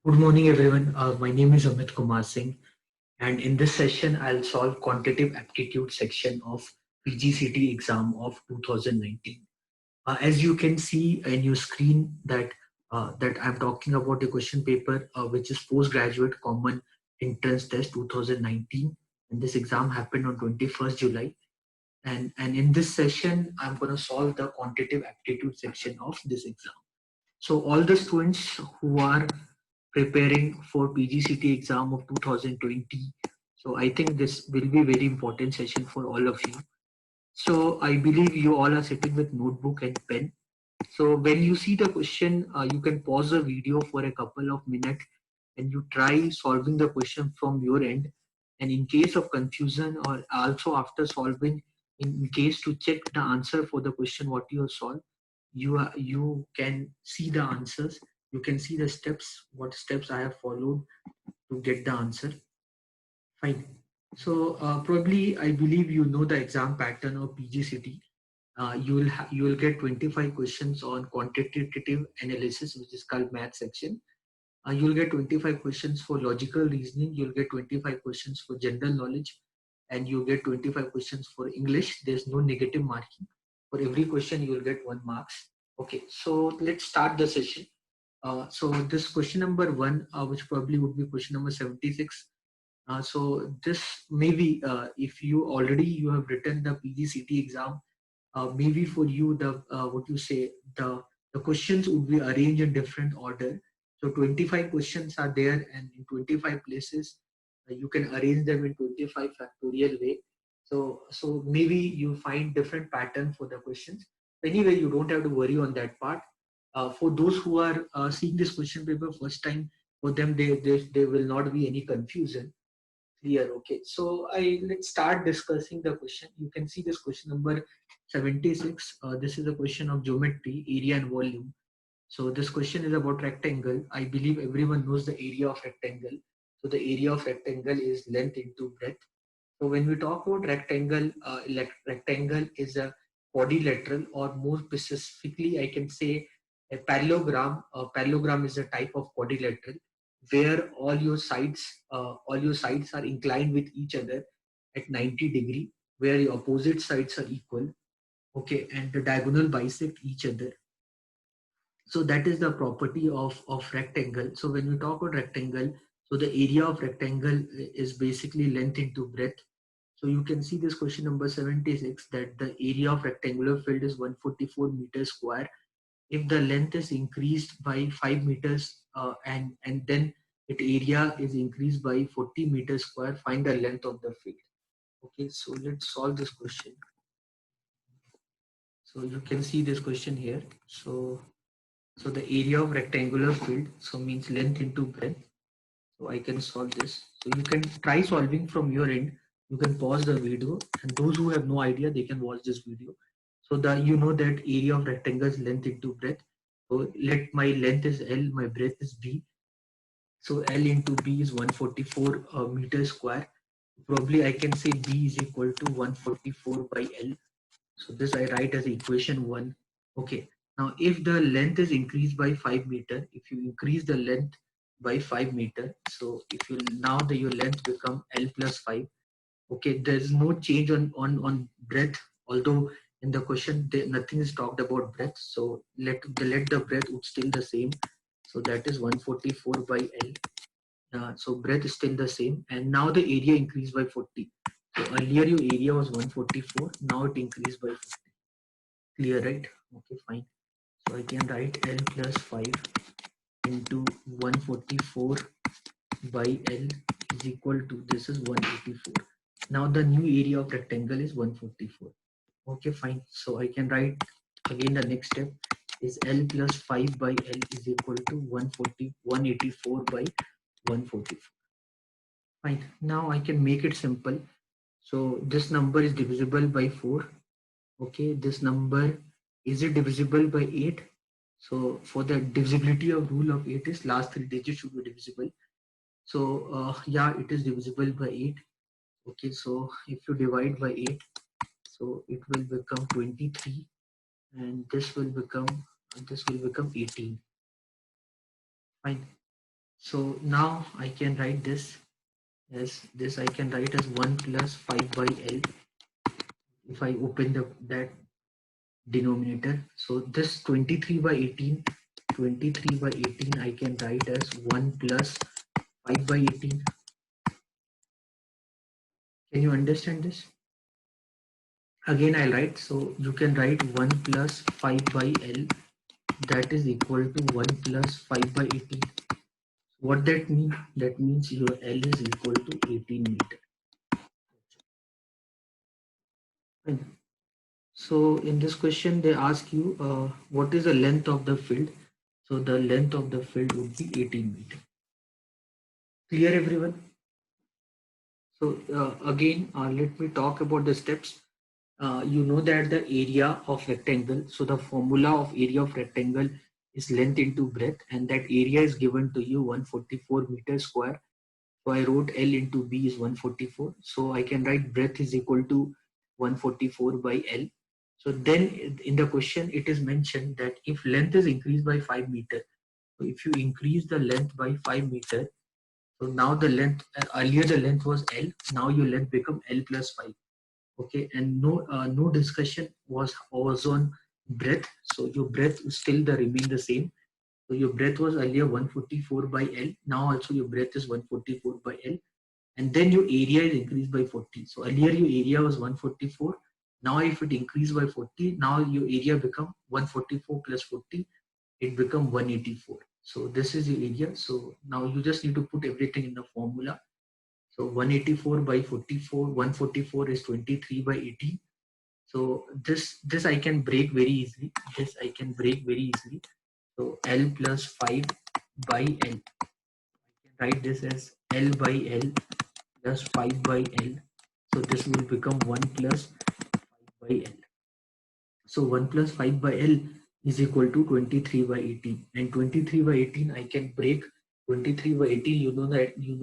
Good morning, everyone. My name is Amit Kumar Singh, and in this session, I'll solve quantitative aptitude section of PGCT exam of 2019. As you can see in your screen, that I'm talking about a question paper which is postgraduate common entrance test 2019, and this exam happened on 21st July. And in this session, I'm going to solve the quantitative aptitude section of this exam. So all the students who are preparing for PGCT exam of 2020, so I think this will be a very important session for all of you. So I believe you all are sitting with notebook and pen. So when you see the question, you can pause the video for a couple of minutes and you try solving the question from your end. And in case of confusion or also after solving, in case to check the answer for the question what you have solved, you can see the answers. You can see the steps, what steps I have followed to get the answer. Fine. So probably I believe you know the exam pattern of PGCT. You will get 25 questions on quantitative analysis, which is called math section. You'll get 25 questions for logical reasoning. You'll get 25 questions for general knowledge, and you'll get 25 questions for English. There's no negative marking. For every question, you will get 1 marks. Okay, so let's start the session. So this question number one, which probably would be question number 76. So this maybe if you have written the PGCT exam, maybe for you the what you say the questions would be arranged in different order. So 25 questions are there, and in 25 places you can arrange them in 25 factorial way. So maybe you find different pattern for the questions. Anyway, you don't have to worry on that part. For those who are seeing this question paper first time, for them there will not be any confusion. Clear. Okay, so let's start discussing the question. You can see this question number 76. This is a question of geometry, area and volume. So this question is about rectangle. I believe everyone knows the area of rectangle. So the area of rectangle is length into breadth. So when we talk about rectangle, rectangle is a quadrilateral, or more specifically, I can say a parallelogram. A parallelogram is a type of quadrilateral where all your sides are inclined with each other at 90 degree, where the opposite sides are equal. Okay, and the diagonal bisect each other. So that is the property of rectangle. So when we talk about rectangle, so the area of rectangle is basically length into breadth. So you can see this question number 76, that the area of rectangular field is 144 meters square. If the length is increased by 5 meters and then its area is increased by 40 meters square, find the length of the field. Okay, so let's solve this question. So you can see this question here. So the area of rectangular field, so means length into breadth. So I can solve this. So you can try solving from your end. You can pause the video, and those who have no idea, they can watch this video. So that you know that area of rectangle is length into breadth. So let my length is L, my breadth is B. So L into B is 144 meters square. Probably I can say B is equal to 144 by L. So this I write as equation 1. Okay. Now if the length is increased by 5 meter, if you increase the length by 5 meter, so if you now the your length become L plus 5. Okay, there is no change on breadth, although in the question nothing is talked about breadth. So let the breadth would still the same. So that is 144 by L. So breadth is still the same, and now the area increased by 40. So earlier your area was 144, now it increased by 40. Clear, right? Okay, fine. So I can write L plus 5 into 144 by L is equal to, this is 184. Now the new area of rectangle is 144. Okay, fine. So I can write again the next step is L plus 5 by L is equal to 184 by 144. Fine. Now I can make it simple. So this number is divisible by 4. Okay, this number, is it divisible by 8? So for the divisibility of rule of 8 is last 3 digits should be divisible. So yeah, it is divisible by 8. Okay, so if you divide by 8, so it will become 23, and this will become 18. Fine. So now I can write this as this. I can write as 1 plus 5 by L if I open that denominator. So this 23 by 18, 23 by 18 I can write as 1 plus 5 by 18. Can you understand this? Again I'll write, so you can write 1 plus 5 by L, that is equal to 1 plus 5 by 18. What that means? That means your L is equal to 18 meter. Fine. So in this question they ask you what is the length of the field. So the length of the field would be 18 meter. Clear everyone? So again let me talk about the steps. You know that the area of rectangle, so the formula of area of rectangle is length into breadth, and that area is given to you 144 meters square. So I wrote L into B is 144. So I can write breadth is equal to 144 by L. So then in the question it is mentioned that if length is increased by 5 meter, so if you increase the length by 5 meter, so now the length, earlier the length was L, now your length become L plus 5. Okay, and no discussion was on breadth, so your breadth is still remain the same. So your breadth was earlier 144 by L, now also your breadth is 144 by L, and then your area is increased by 40. So earlier your area was 144, now if it increased by 40, now your area become 144 plus 40, it become 184. So this is your area. So now you just need to put everything in the formula. So 184 by 44, 144 is 23 by 18. So this I can break very easily. This I can break very easily. So L plus 5 by L. I can write this as L by L plus 5 by L. So this will become 1 plus 5 by L. So 1 plus 5 by L is equal to 23 by 18. And 23 by 18 I can break 23 by 18. You know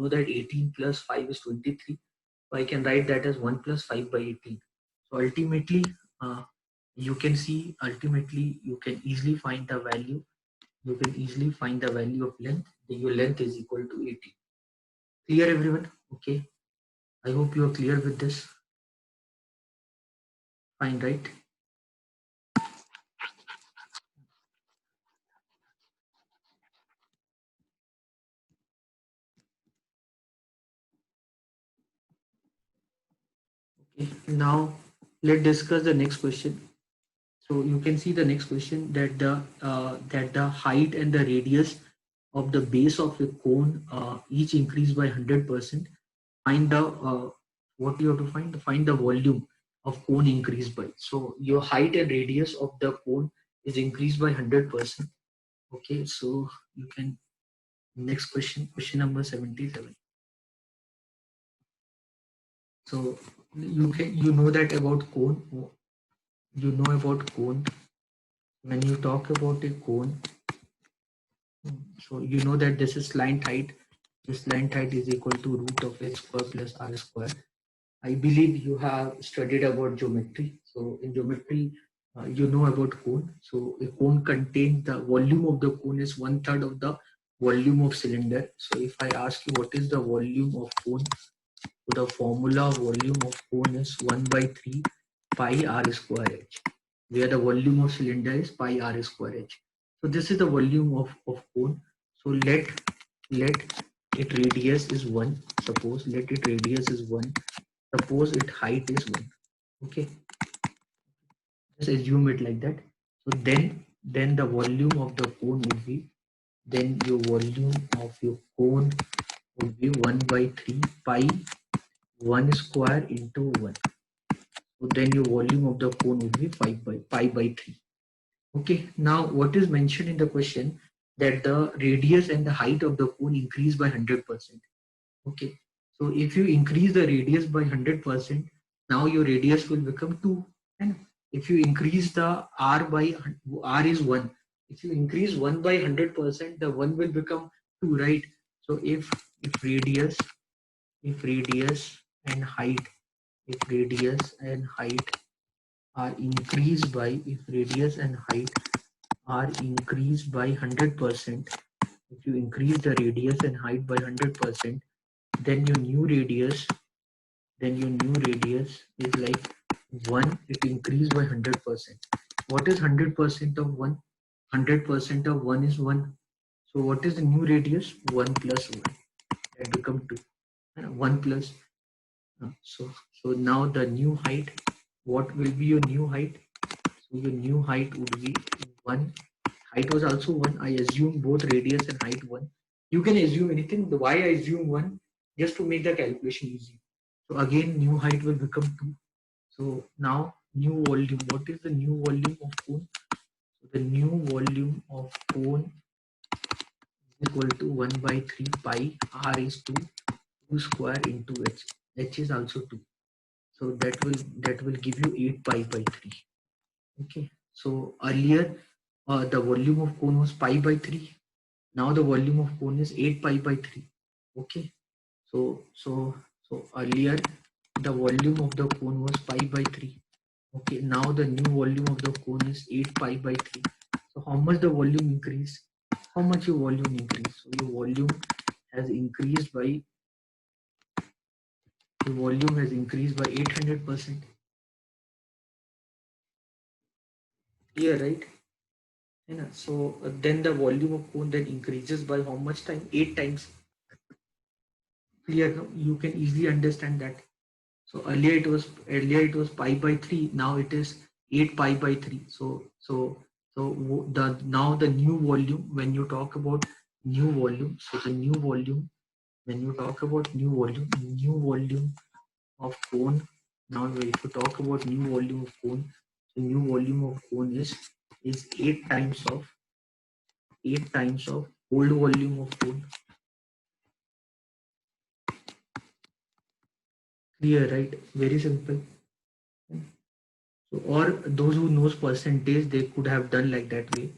that 18 plus 5 is 23. So I can write that as 1 plus 5 by 18. So ultimately, you can see, ultimately you can easily find the value. You can easily find the value of length. Your length is equal to 18. Clear everyone? Okay. I hope you are clear with this. Fine, right? Okay. Now let's discuss the next question. So you can see the next question that the height and the radius of the base of a cone each increase by 100%. Find the what you have to find the volume of cone increased by. So your height and radius of the cone is increased by 100%. Okay, so you can next question number 77. So you know that about cone. You know about cone. When you talk about a cone, so you know that this is slant height. This slant height is equal to root of h square plus r square. I believe you have studied about geometry. So in geometry, you know about cone. So a cone contains the volume of the cone is 1/3 of the volume of cylinder. So if I ask you what is the volume of cone, so the formula of volume of cone is 1 by 3 pi r square h, where the volume of cylinder is pi r square h. So this is the volume of cone. So let it radius is 1. Suppose let it radius is 1. Suppose its height is 1. Okay, just assume it like that. So then the volume of the cone would be, then your volume of your cone would be 1 by 3 pi 1 square into 1. So then your volume of the cone would be 5 by pi by 3. Okay, now what is mentioned in the question that the radius and the height of the cone increase by 100%. Okay, so if you increase the radius by 100%, now your radius will become 2. And if you increase the r by r is 1, if you increase 1 by 100%, the 1 will become 2, right? So if radius and height, if radius and height are increased by, if radius and height are increased by 100%, if you increase the radius and height by 100%, then your new radius is like 1. It increased by 100%. What is 100% of 1? 100% of 1 is 1. So what is the new radius? 1 plus 1. That become 2. 1 plus. So now the new height, what will be your new height? So your new height would be 1. Height was also 1. I assume both radius and height 1. You can assume anything. Why I assume 1? Just to make the calculation easy. So again, new height will become 2. So now new volume. What is the new volume of cone? So the new volume of cone is equal to 1 by 3 pi r is 2 square into h. H is also 2. So that will give you 8 pi by 3. Okay. So earlier the volume of cone was pi by 3. Now the volume of cone is 8 pi by 3. Okay. So earlier the volume of the cone was pi by 3. Okay. Now the new volume of the cone is 8 pi by 3. So how much the volume increase? How much your volume increase? So your volume has increased by 800%. Yeah, right. Yeah, so then the volume of cone then increases by how much time? 8 times. Clear? No? You can easily understand that. So earlier it was pi by 3. Now it is 8 pi by 3. So the now the new volume, when you talk about new volume, so the new volume, when you talk about new volume of cone. Now if you talk about new volume of cone, the new volume of cone is 8 times of old volume of cone. Clear, right? Very simple. So, or those who knows percentage, they could have done like that way.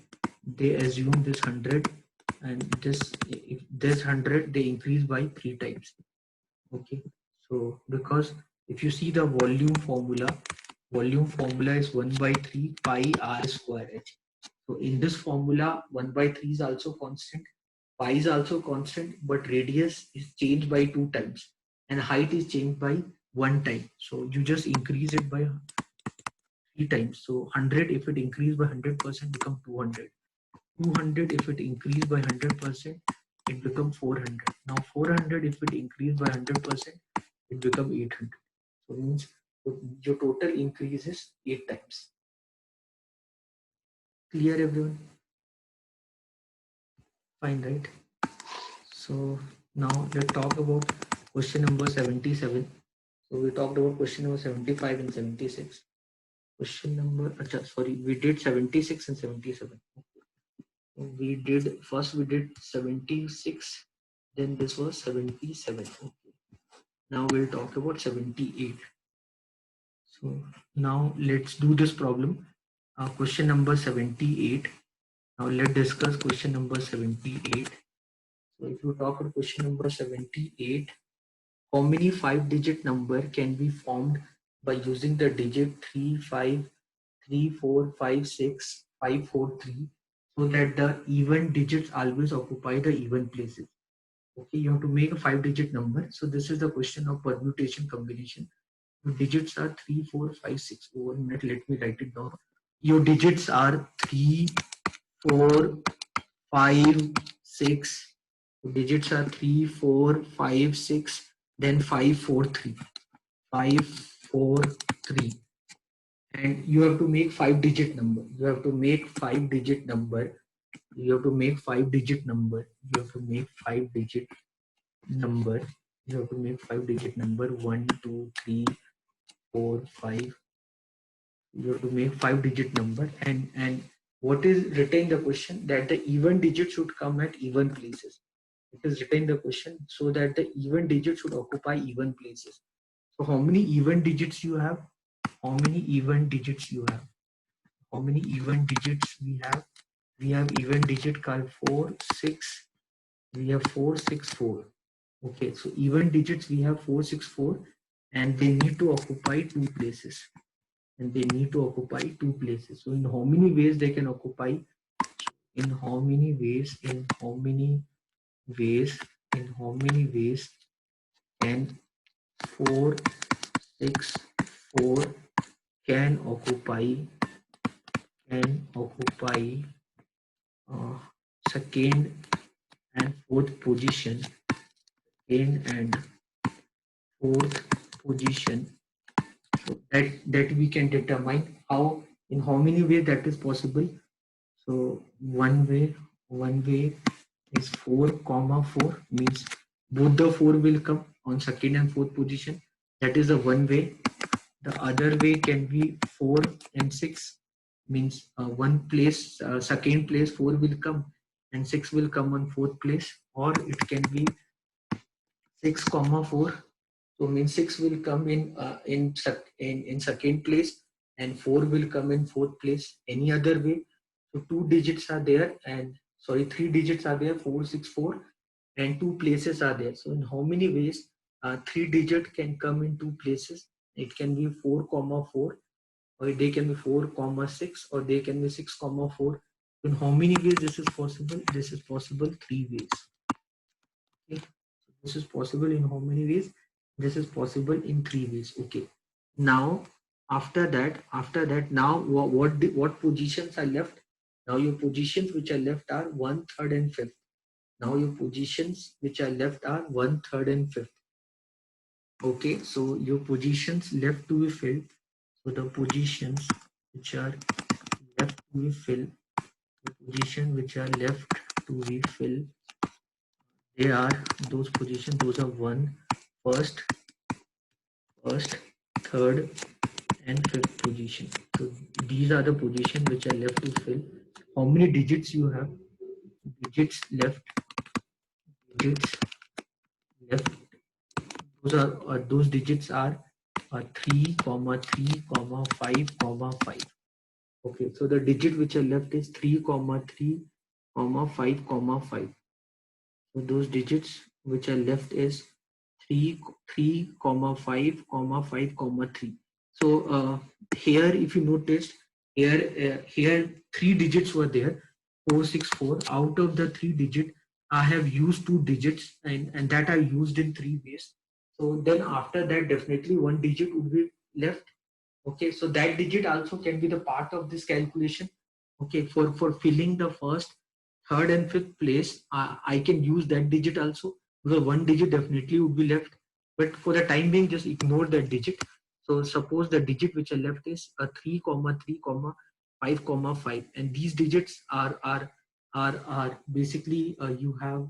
They assume this 100 and this, if this 100, they increase by 3 times. Okay. So because if you see the volume formula is 1 by 3 pi r square h. So in this formula, 1 by 3 is also constant, pi is also constant, but radius is changed by 2 times and height is changed by 1 time. So you just increase it by 3 times. So 100, if it increased by 100%, become 200. 200, if it increased by 100%, it become 400. Now 400, if it increased by 100%, it become 800. So it means your total increase is 8 times. Clear, everyone? Fine, right? So now let's talk about question number 77. So we talked about question number 75 and 76. Question number, sorry, we did 76 and 77. We did 76, then this was 77. Okay. Now we'll talk about 78. So now let's do this problem. Question number 78. Now let's discuss question number 78. So if you talk about question number 78, how many 5-digit number can be formed by using the digit 3, 5, 3, 4, 5, 6, 5, 4, 3, so that the even digits always occupy the even places. Okay, you have to make a 5-digit number. So this is the question of permutation combination. Your digits are 3, 4, 5, 6. Over a minute, let me write it down. Your digits are 3, 4, 5, 6. Your digits are 3, 4, 5, 6. Then 5, 4, 3. 5, 4, 3. And you have to make 5-digit number. You have to make 5-digit number. You have to make 5-digit number. You have to make 5-digit number. You have to make 5-digit number. 1, 2, 3, 4, 5. You have to make 5-digit number. And what is written in the question, that the even digit should come at even places. It is written in the question so that the even digit should occupy even places. So how many even digits you have? How many even digits you have? How many even digits we have? We have even digit called 4, 6. We have 4, 6, 4. Okay, so even digits we have 4, 6, 4, and they need to occupy 2 places. And they need to occupy 2 places. So in how many ways they can occupy? in how many ways, ways, in how many ways can 4, 6, 4 can occupy uh, second and fourth position, second and fourth position. So that we can determine how, in how many ways that is possible. So one way is 4 comma 4, means both the 4 will come on second and fourth position. That is the one way. The other way can be 4 and 6, means one place, second place 4 will come and 6 will come on fourth place. Or it can be 6 comma 4, so means 6 will come in second place and 4 will come in fourth place. Any other way, so two digits are there, and sorry, three digits are there, 4, 6, 4, and two places are there. So in how many ways three digit can come in two places? It can be 4 comma 4, or they can be 4 comma 6, or they can be 6 comma 4. In how many ways this is possible? This is possible three ways. Okay, so this is possible in how many ways? This is possible in three ways. Okay, now after that now what positions are left? Now your positions which are left are 1, 3rd and 5th. Now your positions which are left are 1, 3rd and 5th. Okay, so your positions left to be filled. So the positions which are left to be filled, the position which are left to be filled, they are those positions. Those are first, third, and fifth position. So these are the positions which are left to fill. How many digits you have? Digits left. Digits left. Those digits are 3, comma 3, comma 5, comma 5. Okay, so the digit which are left is 3, comma 3, comma 5, comma 5. So those digits which are left is 3, 3, comma 5, comma 5, comma 3. So here, if you noticed, here three digits were there, 4, 6, 4. Out of the three digit, I have used two digits, and that are used in three ways. So then after that, definitely one digit would be left. Okay, so that digit also can be the part of this calculation. Okay, for filling the first, third, and fifth place, I can use that digit also, because one digit definitely would be left. But for the time being, just ignore that digit. So suppose the digit which are left is a 3 comma 3 comma 5 comma 5, and these digits are basically you have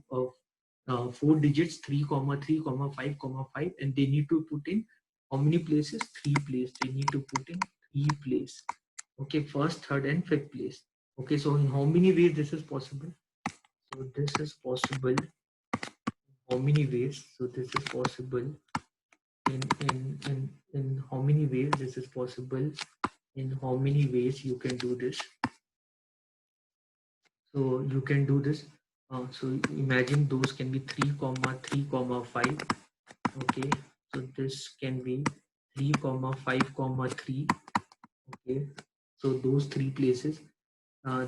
four digits, 3 comma 3 comma 5 comma 5, and they need to put in how many places? Three place. They need to put in three place. Okay, first, third, and fifth place. Okay, so in how many ways this is possible? So this is possible in how many ways? So this is possible in how many ways this is possible? In how many ways you can do this? So you can do this. So imagine those can be 3 comma 3 comma 5. Okay, so this can be 3 comma 5 comma 3. Okay, so those three places.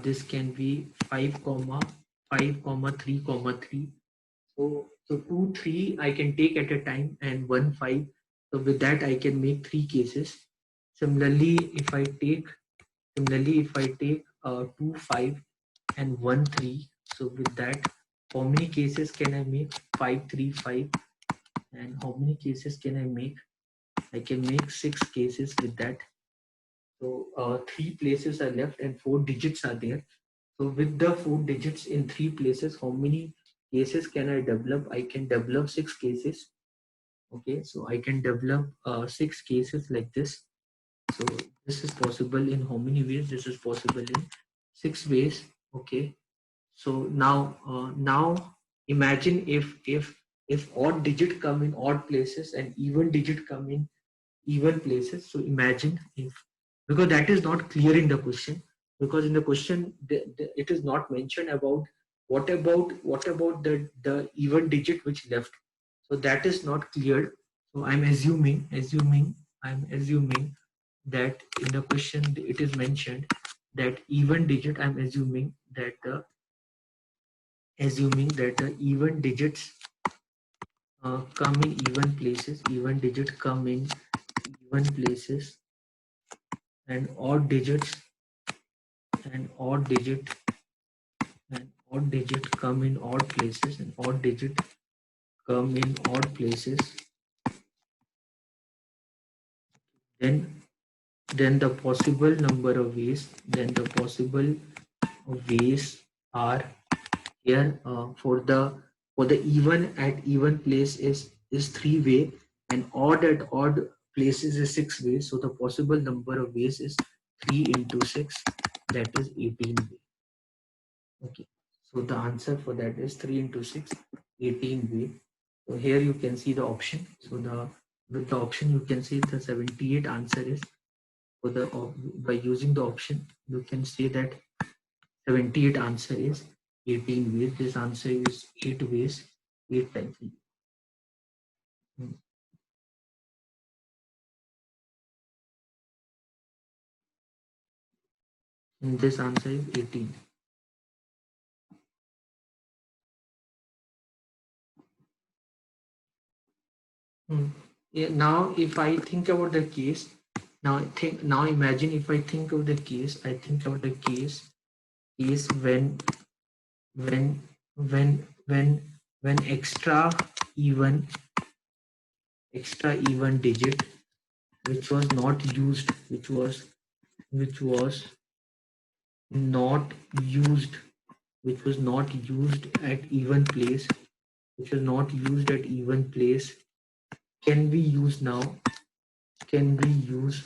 This can be 5 comma 5 comma 3 comma 3. So 2 3 I can take at a time, and 1 5. So with that I can make three cases. Similarly, if I take 2 5 and 1 3, so with that, how many cases can I make? 5 3 5. And how many cases can I make? I can make 6 cases with that. So three places are left and four digits are there. So with the four digits in three places, how many cases can I develop? I can develop 6 cases. Okay, so I can develop 6 cases like this. So this is possible in how many ways? This is possible in 6 ways. Okay, so now imagine if odd digit come in odd places and even digit come in even places. So imagine if, because that is not clear in the question, because in the question it is not mentioned about what about the even digit which left. So that is not cleared. So I'm assuming that in the question it is mentioned that even digit, I'm assuming that the even digits come in even places, even digit come in even places, and odd digits and odd digit come in odd places, and odd digit come in odd places, then the possible number of ways, are here. For the even at even place is 3 way, and odd at odd places is 6 way. So the possible number of ways is 3 into 6, that is 18 way. Okay, so the answer for that is 3 into 6, 18 way. So here you can see the option. So with the option you can see the 78 answer is for the by using the option you can say that 78 answer is 18 ways. This answer is 8 ways, 8 times. Hmm. And this answer is 18. Hmm. Yeah, now if I think about the case, now imagine if I think of the case, case when when even even digit which was not used, which was not used which was not used at even place, which was not used at even place, can be used now, can be used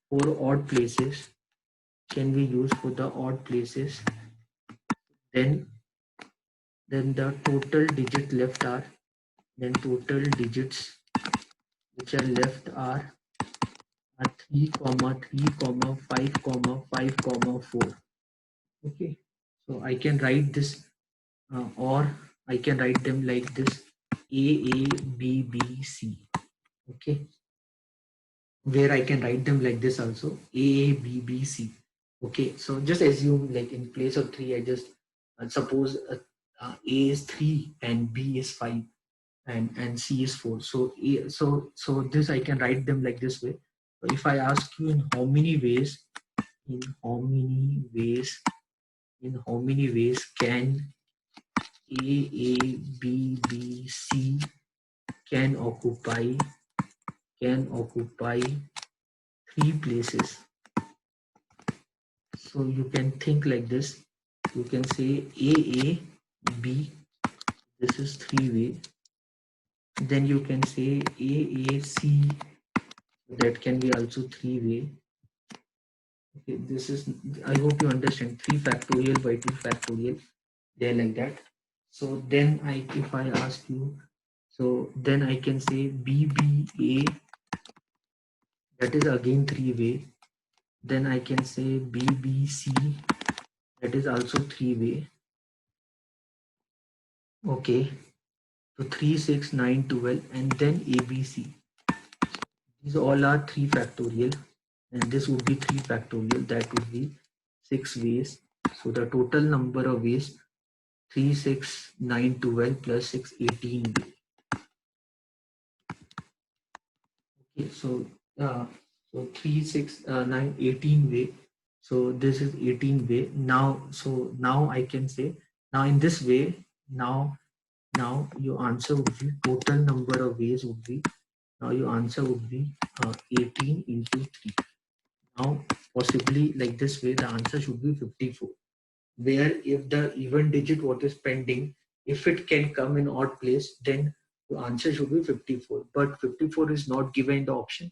for odd places, can be used for the odd places, then the total digit left are, then total digits which are left are 3 comma 3 comma 5 comma 5 comma 4. Okay, so I can write this or I can write them like this: a a b b c. Okay, where I can write them like this also: a a b b c. Okay, so just assume like in place of 3 I just suppose a is 3 and b is 5 and c is 4. So so this I can write them like this way. So if I ask you in how many ways, in how many ways in how many ways can a b b c can occupy can occupy 3 places. So you can think like this. You can say a b, this is 3 way. Then you can say a c, that can be also 3 way. Okay, this is, I hope you understand, 3 factorial by 2 factorial, they're like that. So then if I ask you, so then I can say BBA, that is again 3 way. Then I can say BBC, that is also 3 way. Okay, so 3, 6, 9, 12, and then ABC. These all are 3 factorial, and this would be 3 factorial, that would be 6 ways. So the total number of ways 3, 6, 9, 12 plus 6, 18 way. Okay, so so 3, 6, 9, 18 way. So this is 18 way. Now, so now I can say, now in this way, now your answer would be, total number of ways would be, now your answer would be 18 into 3. Now possibly like this way, the answer should be 54. Where if the even digit what is pending, if it can come in odd place, then the answer should be 54. But 54 is not given in the option.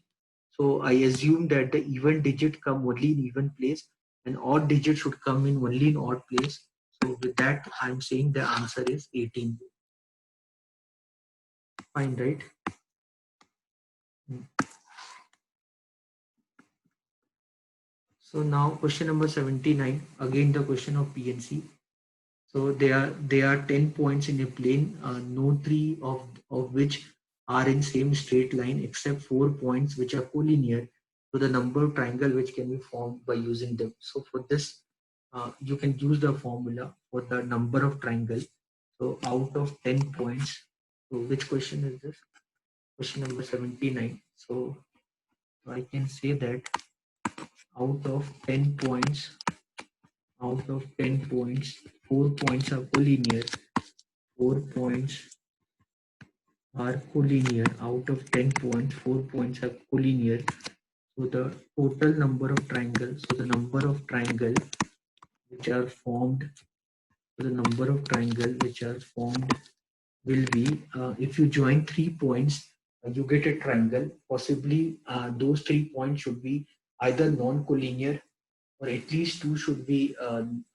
So I assume that the even digit come only in even place and odd digit should come in only in odd place. So with that, I'm saying the answer is 18. Fine, right? So now question number 79, again the question of PNC. So there are 10 points in a plane, no three of which are in same straight line except 4 points which are collinear. to the number of triangle which can be formed by using them. So for this, you can use the formula for the number of triangle. So out of 10 points, so which question is this? Question number 79. So I can say that out of 10 points, out of 10 points, 4 points are collinear. 4 points are collinear. Out of 10 points, 4 points are collinear. So the total number of triangles, so the number of triangle which are formed, so the number of triangle which are formed will be, if you join 3 points, you get a triangle. Possibly those 3 points should be either non-collinear, or at least two should be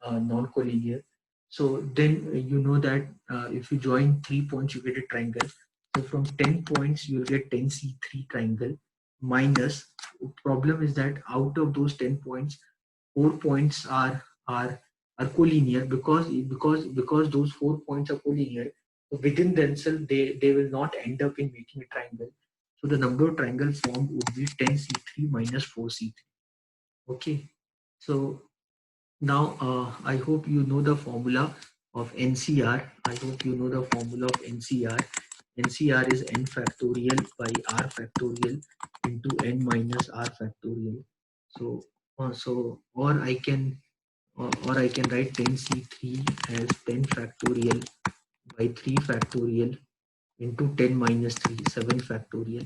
non-collinear. So then you know that if you join 3 points, you get a triangle. So from 10 points, you'll get 10C3 triangle minus. Problem is that out of those 10 points, 4 points are collinear, because those 4 points are collinear. So within themselves, they will not end up in making a triangle. So the number of triangles formed would be 10C3 minus 4C3. Okay. So now I hope you know the formula of NCR. I hope you know the formula of NCR. NCR is n factorial by r factorial into n minus r factorial. So or I can write 10C3 as 10 factorial by 3 factorial into 10 minus 3, 7 factorial.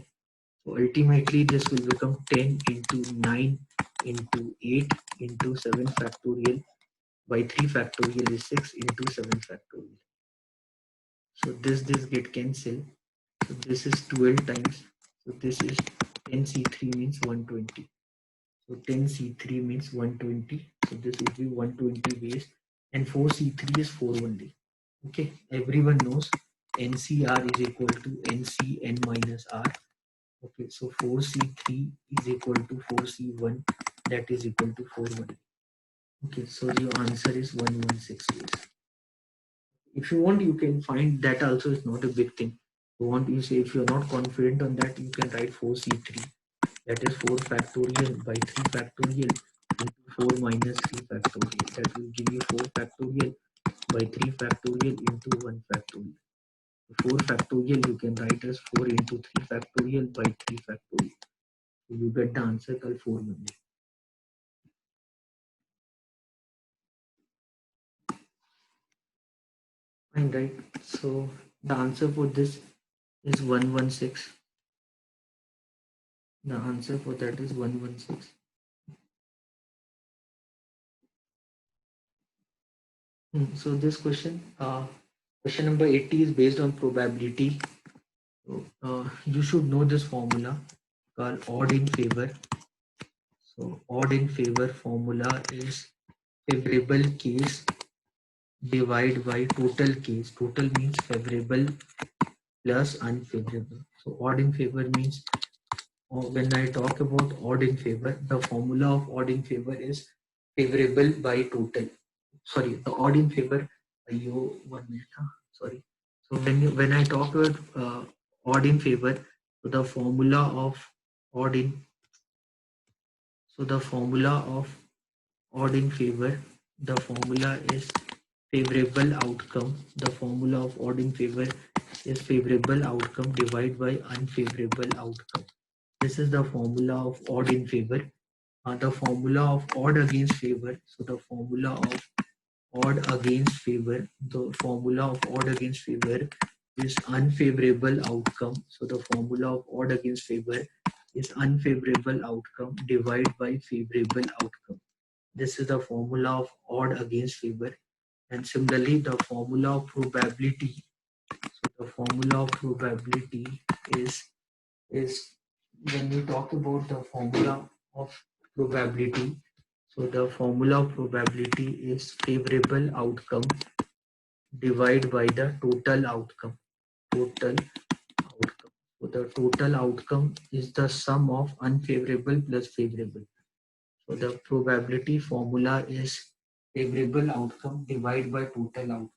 So ultimately this will become 10 into 9 into 8 into 7 factorial by 3 factorial is 6 into 7 factorial. So this get cancelled. So this is 12 times. So this is 10C3 means 120. So 10C3 means 120. So this would be 120 base, and 4C3 is 4 only. Okay, everyone knows NCR is equal to NCN minus R. Okay, so 4C3 is equal to 4C1, that is equal to 4 only. Okay, so your answer is 116 base. If you want, you can find that also, is not a big thing. You want, you say, if you're not confident on that, you can write 4C3, that is 4 factorial by 3 factorial into 4 minus 3 factorial, that will give you 4 factorial by 3 factorial into 1 factorial. 4 factorial you can write as 4 into 3 factorial by 3 factorial. So you get the answer called 4 only. Fine, right? So the answer for this is 116. The answer for that is 116. So this question, question number 80 is based on probability. So, you should know this formula called odd in favor. So odd in favor formula is favorable case divided by total case. Total means favorable plus unfavorable. So odd in favor means, when I talk about odd in favor, the formula of odd in favor is favorable by total. Sorry, the odd in favor. You 1 minute. Sorry. So when I talk about odd in favor, so the formula of odd in, so the formula of odd in favor, the formula is favorable outcome. The formula of odd in favor is favorable outcome divided by unfavorable outcome. This is the formula of odd in favor. The formula of odd against favor. So the formula of odd against favor, the formula of odd against favor is unfavorable outcome. So the formula of odd against favor is unfavorable outcome divided by favorable outcome. This is the formula of odd against favor. And similarly, the formula of probability. So the formula of probability is when we talk about the formula of probability. So the formula of probability is favorable outcome divided by the total outcome. Total outcome. So the total outcome is the sum of unfavorable plus favorable. So the probability formula is favorable outcome divided by total outcome.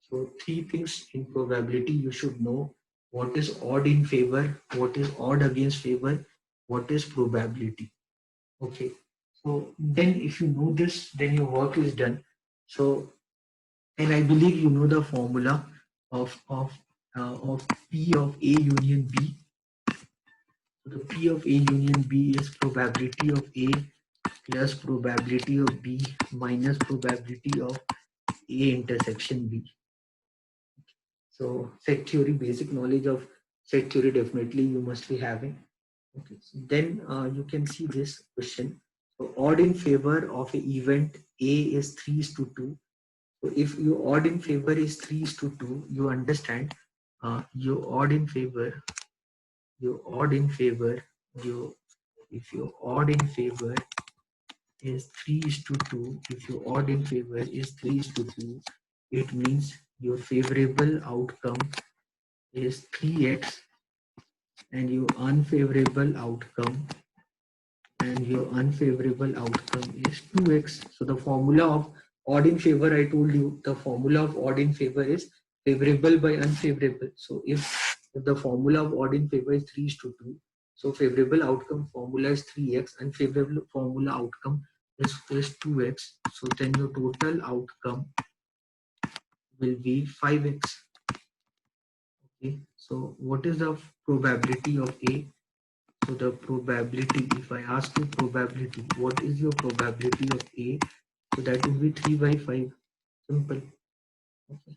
So three things in probability you should know: what is odd in favor, what is odd against favor, what is probability. Okay, so then if you know this, then your work is done. So, and I believe you know the formula of P of A union B. So the P of A union B is probability of A plus probability of B minus probability of A intersection B. So set theory, basic knowledge of set theory definitely you must be having. Okay, so then you can see this question. So odd in favor of an event A is 3:2. So if your odd in favor is 3:2, you understand your odd in favor, your odd in favor, your if your odd in favor is 3:2, if your odd in favor is 3:2, it means your favorable outcome is 3x and your unfavorable outcome is 2x. So the formula of odd in favor, I told you the formula of odd in favor is favorable by unfavorable. So if the formula of odd in favor is 3:2, so favorable outcome formula is 3x, unfavorable formula outcome is 2x. So then your total outcome will be 5x. Okay, so what is the probability of A? So the probability, if I ask you probability, what is your probability of A? So that would be 3/5. Simple. Okay.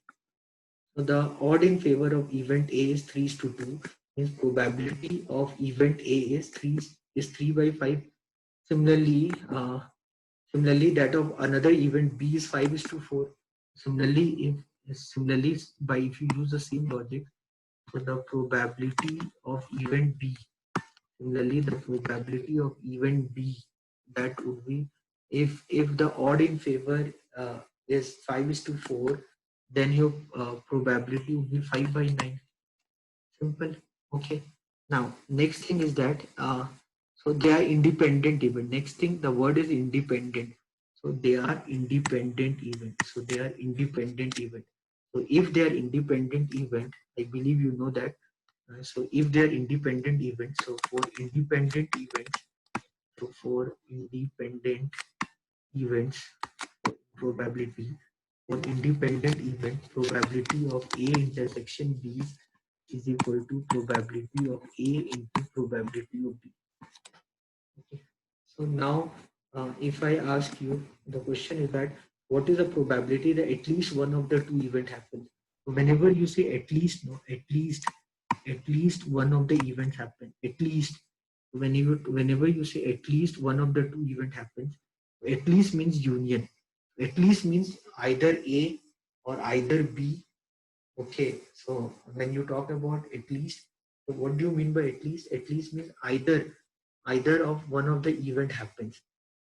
So the odd in favor of event A is 3:2. Means probability of event A is 3/5. Similarly, similarly that of another event B is 5:4. Similarly, if you use the same logic, so the probability of event B, similarly the probability of event B, that would be if the odd in favor is 5:4, then your probability would be 5/9. Simple. Okay. Now next thing is that so they are independent event. Next thing, the word is independent. So they are independent event. So they are independent event. So if they are independent event, I believe you know that. So if they are independent events, so for independent events, so for independent events, probability for independent event, probability of A intersection B is equal to probability of A into probability of B. Okay. So now, if I ask you, the question is that what is the probability that at least one of the two event happens? So whenever you say at least, no, at least one of the events happen. At least whenever you say at least one of the two event happens, at least means union. At least means either A or either B. Okay, so when you talk about at least, so what do you mean by at least? At least means either of one of the event happens.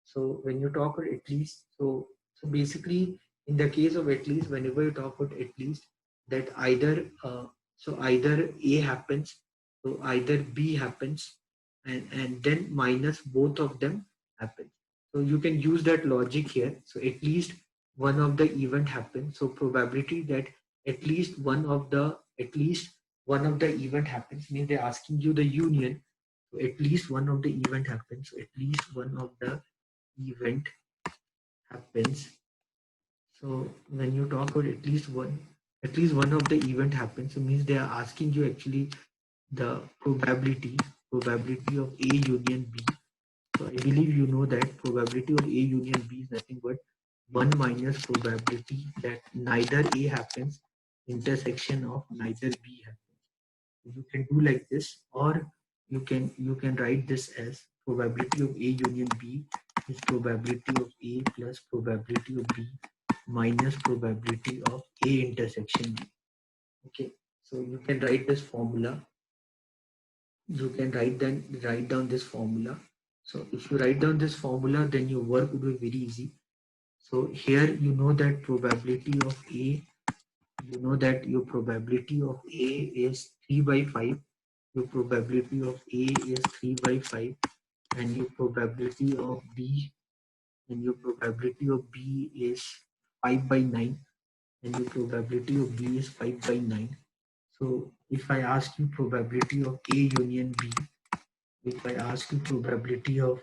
So when you talk about at least, so basically in the case of at least, whenever you talk about at least, that either A happens, so either B happens, and then minus both of them happens. So you can use that logic here. So at least one of the event happens. So probability that at least one of the event happens means they're asking you the union. So at least one of the event happens. So at least one of the event happens. So when you talk about at least one of the event happens, so means they are asking you actually the probability of A union B. So I believe you know that probability of A union B is nothing but 1 minus probability that neither A happens intersection of neither B happens. You can do like this, or you can write this as probability of A union B is probability of A plus probability of B minus probability of A intersection B. Okay, so you can write this formula. You can write down this formula. So if you write down this formula, then your work would be very easy. So here you know that probability of A, you know that your probability of A is 3/5. Your probability of A is 3/5, and your probability of B is 5/9, and your probability of B is 5/9. So if I ask you probability of A union B, if I ask you probability of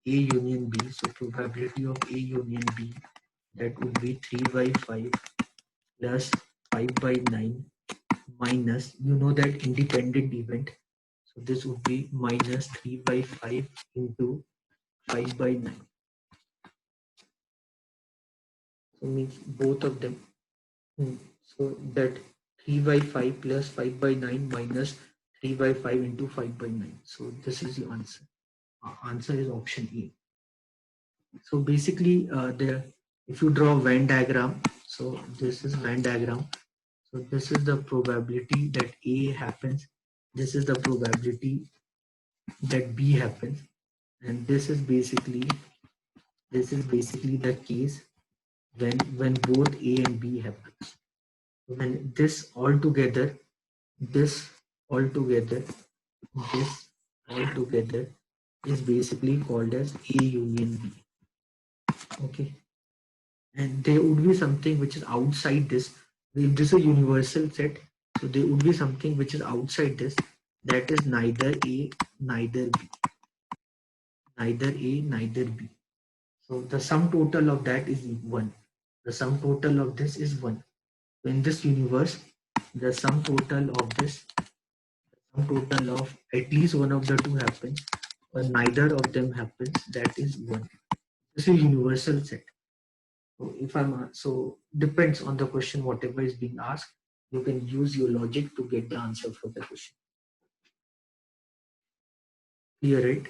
A union B, so probability of A union B, that would be 3 by 5 plus 5 by 9 minus, you know that independent event, so this would be minus 3 by 5 into 5 by 9. So means both of them. So that 3 by 5 plus 5 by 9 minus 3 by 5 into 5 by 9. So this is the answer. Answer is option A. So basically, if you draw a Venn diagram, so this is Venn diagram. So this is the probability that A happens. This is the probability that B happens, and this is basically the case when both A and B happens. When this all together, this all together is basically called as A union B. Okay, and there would be something which is outside this. If this is a universal set, so there would be something which is outside this, that is neither A, neither B, neither A, neither B. So the sum total of that is 1. The sum total of this is 1. So in this universe, the sum total of this, sum total of at least one of the two happens, or neither of them happens, that is 1. This is a universal set. So if so depends on the question, whatever is being asked, you can use your logic to get the answer for the question. Clear, right?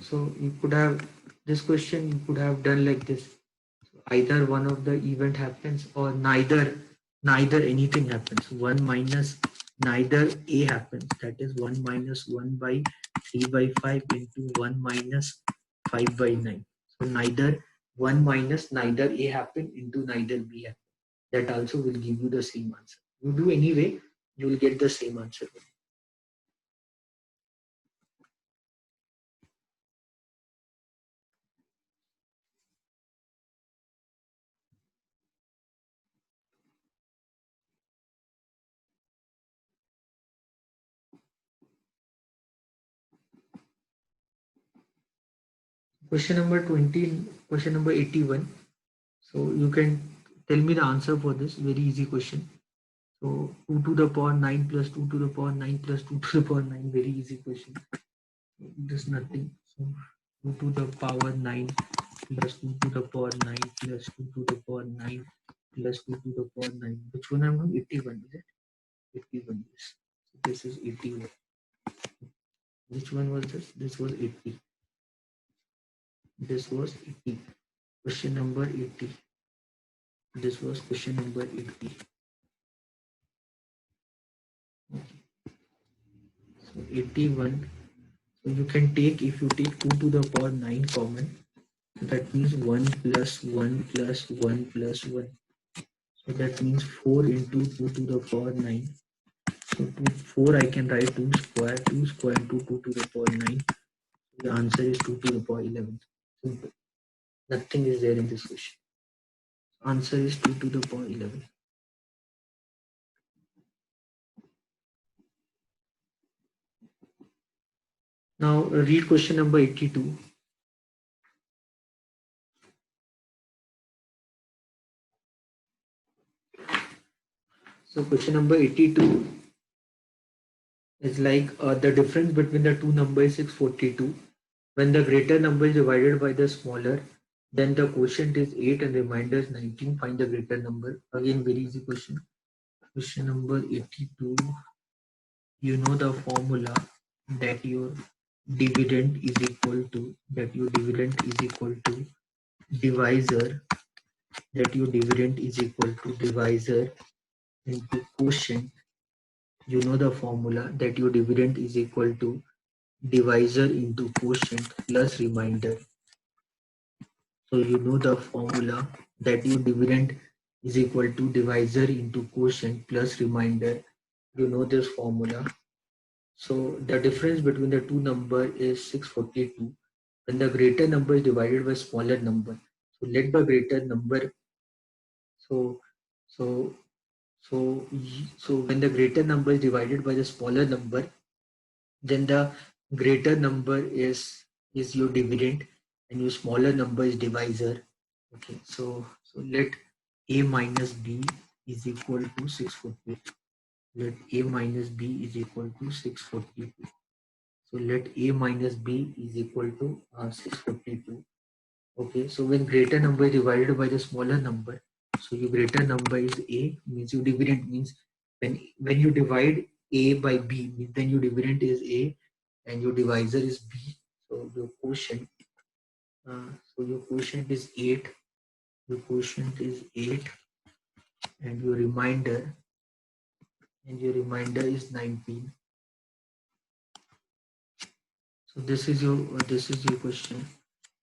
So you could have this question, you could have done like this. Either one of the event happens, or neither anything happens. 1 minus neither A happens, that is 1 minus 1 by 3 by 5 into 1 minus 5 by 9. So neither 1 minus neither A happen into neither B happen. That also will give you the same answer. You do anyway, you will get the same answer. Question number 20, question number 81. So you can tell me the answer for this very easy question. So 2 to the power 9 plus 2 to the power 9 plus 2 to the power 9, very easy question. There's nothing. So 2 to the power 9 plus 2 to the power 9 plus 2 to the power 9 plus 2 to the power 9. Which one I'm doing? 81, is it? 81, yes. So this is 81. Which one was this? This was 80. This was 80. Question number 80. This was question number 80. Okay. So 81. So you can take, if you take 2 to the power 9 common, that means 1 plus 1 plus 1 plus 1. So that means 4 into 2 to the power 9. So 4 I can write 2 square into 2 to the power 9. The answer is 2 to the power 11. Simple. Nothing is there in this question. Answer is 2 to the power 11. Now read question number 82. So question number 82 is like the difference between the two numbers is 642. When the greater number is divided by the smaller, then the quotient is 8 and remainder is 19. Find the greater number. Again, very easy question. Question number 82. You know the formula that your dividend is equal to, divisor, into quotient. You know the formula that your dividend is equal to divisor into quotient plus remainder. So you know the formula that your dividend is equal to divisor into quotient plus remainder. You know this formula. So the difference between the two number is 642. when the greater number is divided by smaller number. So let the greater number, so so so when the greater number is divided by the smaller number, then the greater number is your dividend and your smaller number is divisor. Okay, so let a minus b is equal to 640. Let a minus b is equal to 642. So let a minus b is equal to 642. Okay, so when greater number is divided by the smaller number, so your greater number is a, means your dividend means when you divide a by b, then your dividend is a and your divisor is b. So your quotient, your quotient is 8. Your quotient is 8, and your remainder is 19. So this is your question.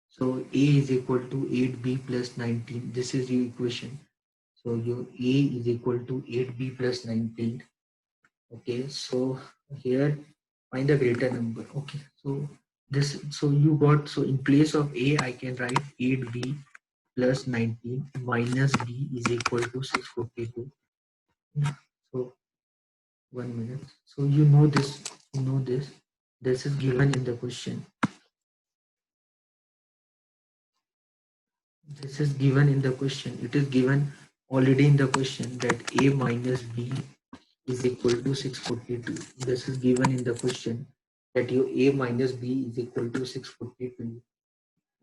So a is equal to 8b plus 19. This is your equation. So your a is equal to 8b plus 19. Okay, so here find the greater number. Okay, so you got, so in place of a I can write 8b plus 19 minus b is equal to 642. So 1 minute. So you know this is given in the question. This is given in the question. It is given already in the question that a minus b is equal to 642. This is given in the question that your a minus b is equal to 642.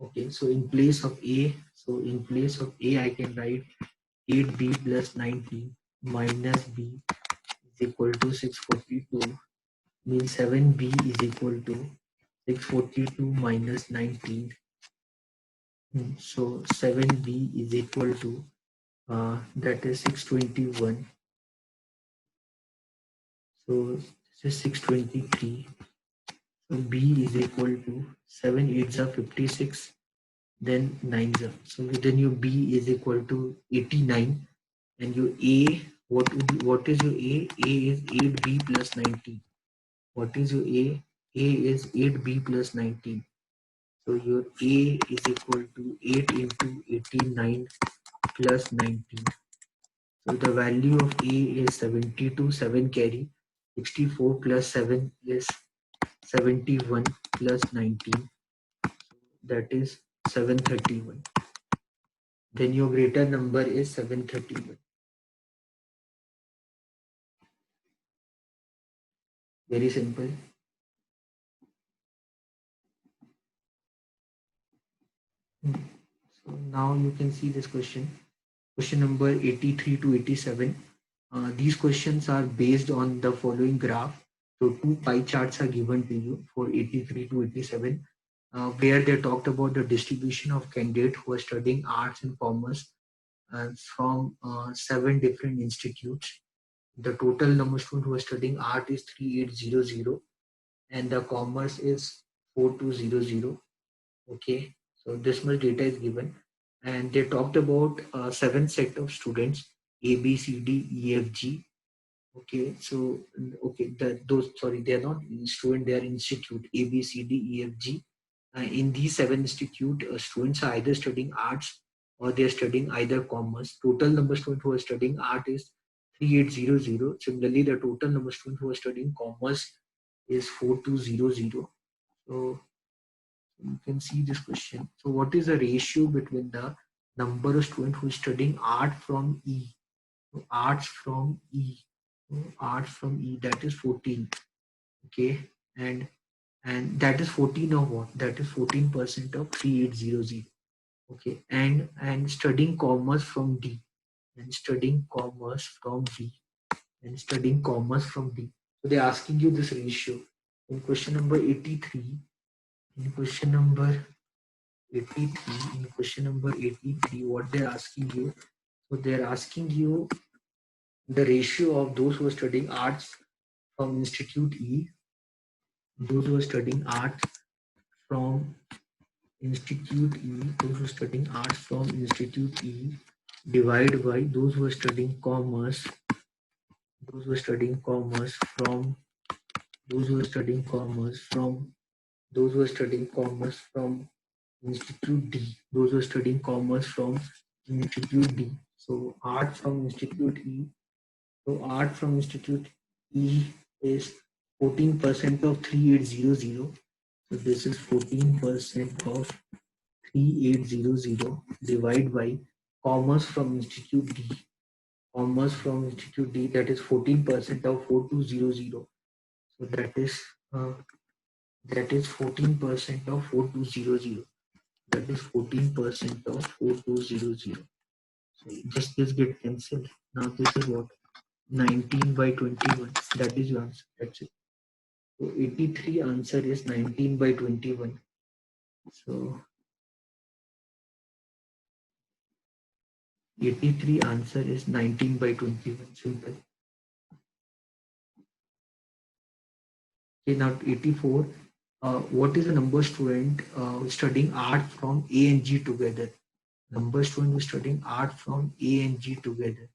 Okay, so in place of a, I can write 8b plus 19 minus b is equal to 642, means 7b is equal to 642 minus 19. So 7b is equal to that is 621. So this is 623. So b is equal to 7 8s are 56, then 9s are. So then your b is equal to 89, and your a, what is your a? A is 8b plus 19. What is your a? A is 8b plus 19. So your a is equal to 8 into 89 plus 19. So the value of a is 72, 7 carry. 64 plus 7 is 71 plus 19. That is 731. Then your greater number is 731. Very simple. So now you can see this question. Question number 83 to 87. These questions are based on the following graph. So two pie charts are given to you for 83 to 87, where they talked about the distribution of candidates who are studying arts and commerce from 7 different institutes. The total number of students who are studying art is 3800, and the commerce is 4200. Okay, so this much data is given, and they talked about 7 set of students: A, B, C, D, E, F, G. Okay, so okay, those, sorry, they are not student; they are institute: A, B, C, D, E, F, G. In these 7 institute, students are either studying arts or they are studying either commerce. Total number of students who are studying art is 3800. Similarly, the total number of students who are studying commerce is 4200. So you can see this question. So what is the ratio between the number of students who is studying art from E? So arts from E. So arts from E, that is 14. Okay, and that is 14 of what? That is 14% of 3800. Okay, and studying commerce from D, and studying commerce from D, and studying commerce from D. So they're asking you this ratio. In question number 83, in question number 83, what they're asking you, so they're asking you the ratio of those who are studying arts from Institute E, those who are studying arts from Institute E, those who are studying arts from Institute E, divided by those who are studying commerce, those who are studying commerce from, those who are studying commerce from Those who are studying commerce from Institute D. Those who are studying commerce from Institute D. So art from Institute E. So art from Institute E is 14% of 3800. So this is 14% of 3800 divided by commerce from Institute D. Commerce from Institute D, that is 14% of 4200. So that is 14% of 4200. That is 14% of 4200. So just this get cancelled. Now this is what? 19 by 21. That is your answer. That's it. So 83 answer is 19 by 21. So 83 answer is 19 by 21. Simple. Okay, now 84. What is the number student studying art from A and G together? Number student who studying art from A and G together.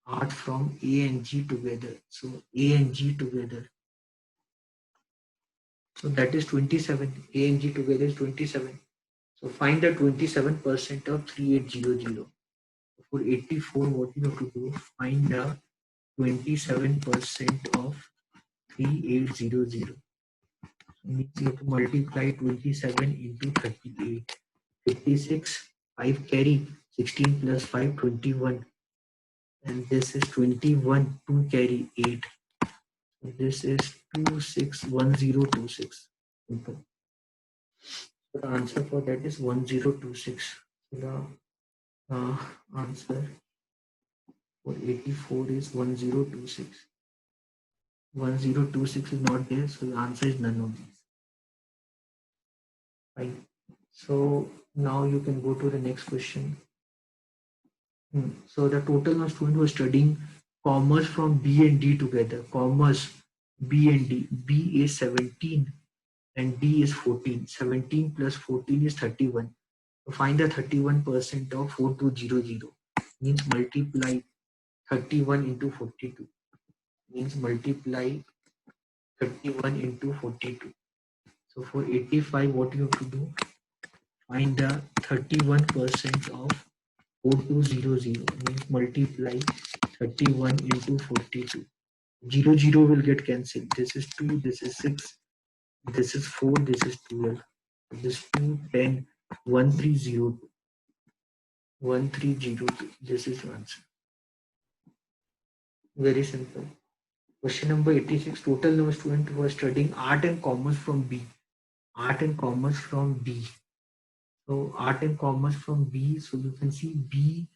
Art from A and G together. So A and G together. So that is 27. A and G together is 27. So find the 27% of 3800. For 84, what you have to do? Find the 27% of 3800. So means you have to multiply 27 into 38. 56, 5 carry, 16 plus 5, 21. And this is 21, 2 carry, 8. So this is 261026. Simple. So the answer for that is 1026. So the answer for 84 is 1026. 1026 is not there, so the answer is none of these. Fine. So now you can go to the next question. So the total of students who are studying commerce from B and D together. Commerce B and D. B is 17 and D is 14. 17 plus 14 is 31. So find the 31% of 4200. Means multiply 31 into 42. Means multiply 31 into 42. So for 85, what you have to do? Find the 31% of 4200. Means multiply 31 into 42. 0 will get cancelled. This is 2, this is 6, this is 4, this is 12. This 2, 10, 1302. 1302. This is the answer. Very simple. Question number 86. Total number of students who are studying art and commerce from B. Art and commerce from B. So art and commerce from B. So you can see B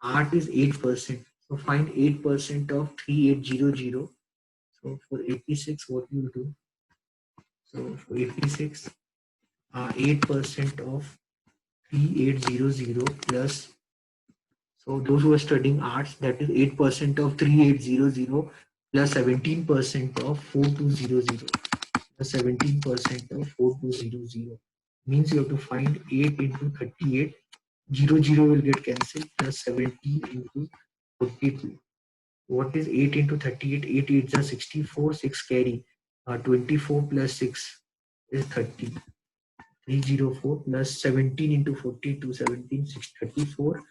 art is 8%. So find 8% of 3800. So for 86, what you will do? So for 86, 8% of 3800 plus. So those who are studying arts, that is 8% of 3800 plus 17% of 4200 plus 17% of 4200. Means you have to find 8 into 38. 0 will get cancelled plus 17 into 42. What is 8 into 38? 8 is 64, 6 carry. 24 plus 6 is 30. 304 plus 17 into 42, 17, 6, 34,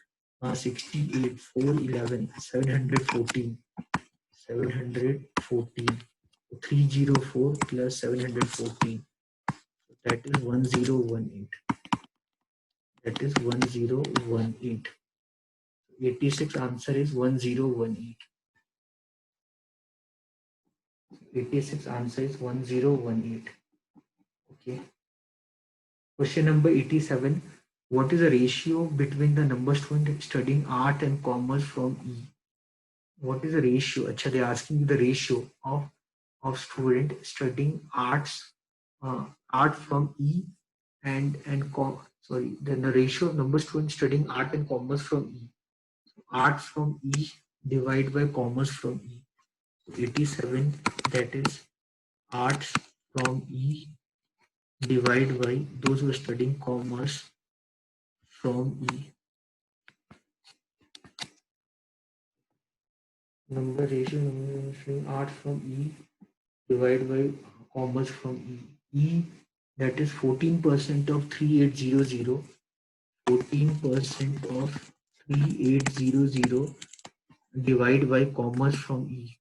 68, 411, 714, 714. 304 plus 714. That is 1018. That is 1018. 86 answer is 1018. 86 answer is 1018. Okay. Question number 87. What is the ratio between the number student studying art and commerce from E? What is the ratio? Achha, they are asking you the ratio of student studying art from E sorry, then the ratio of number of students studying art and commerce from E. Art from E divided by commerce from E. 87, that is arts from E divided by those who are studying commerce from E. Number ratio number arts from E divided by commerce from E. E that is 14% of 3800. 14% of 3800 divide by commas from E.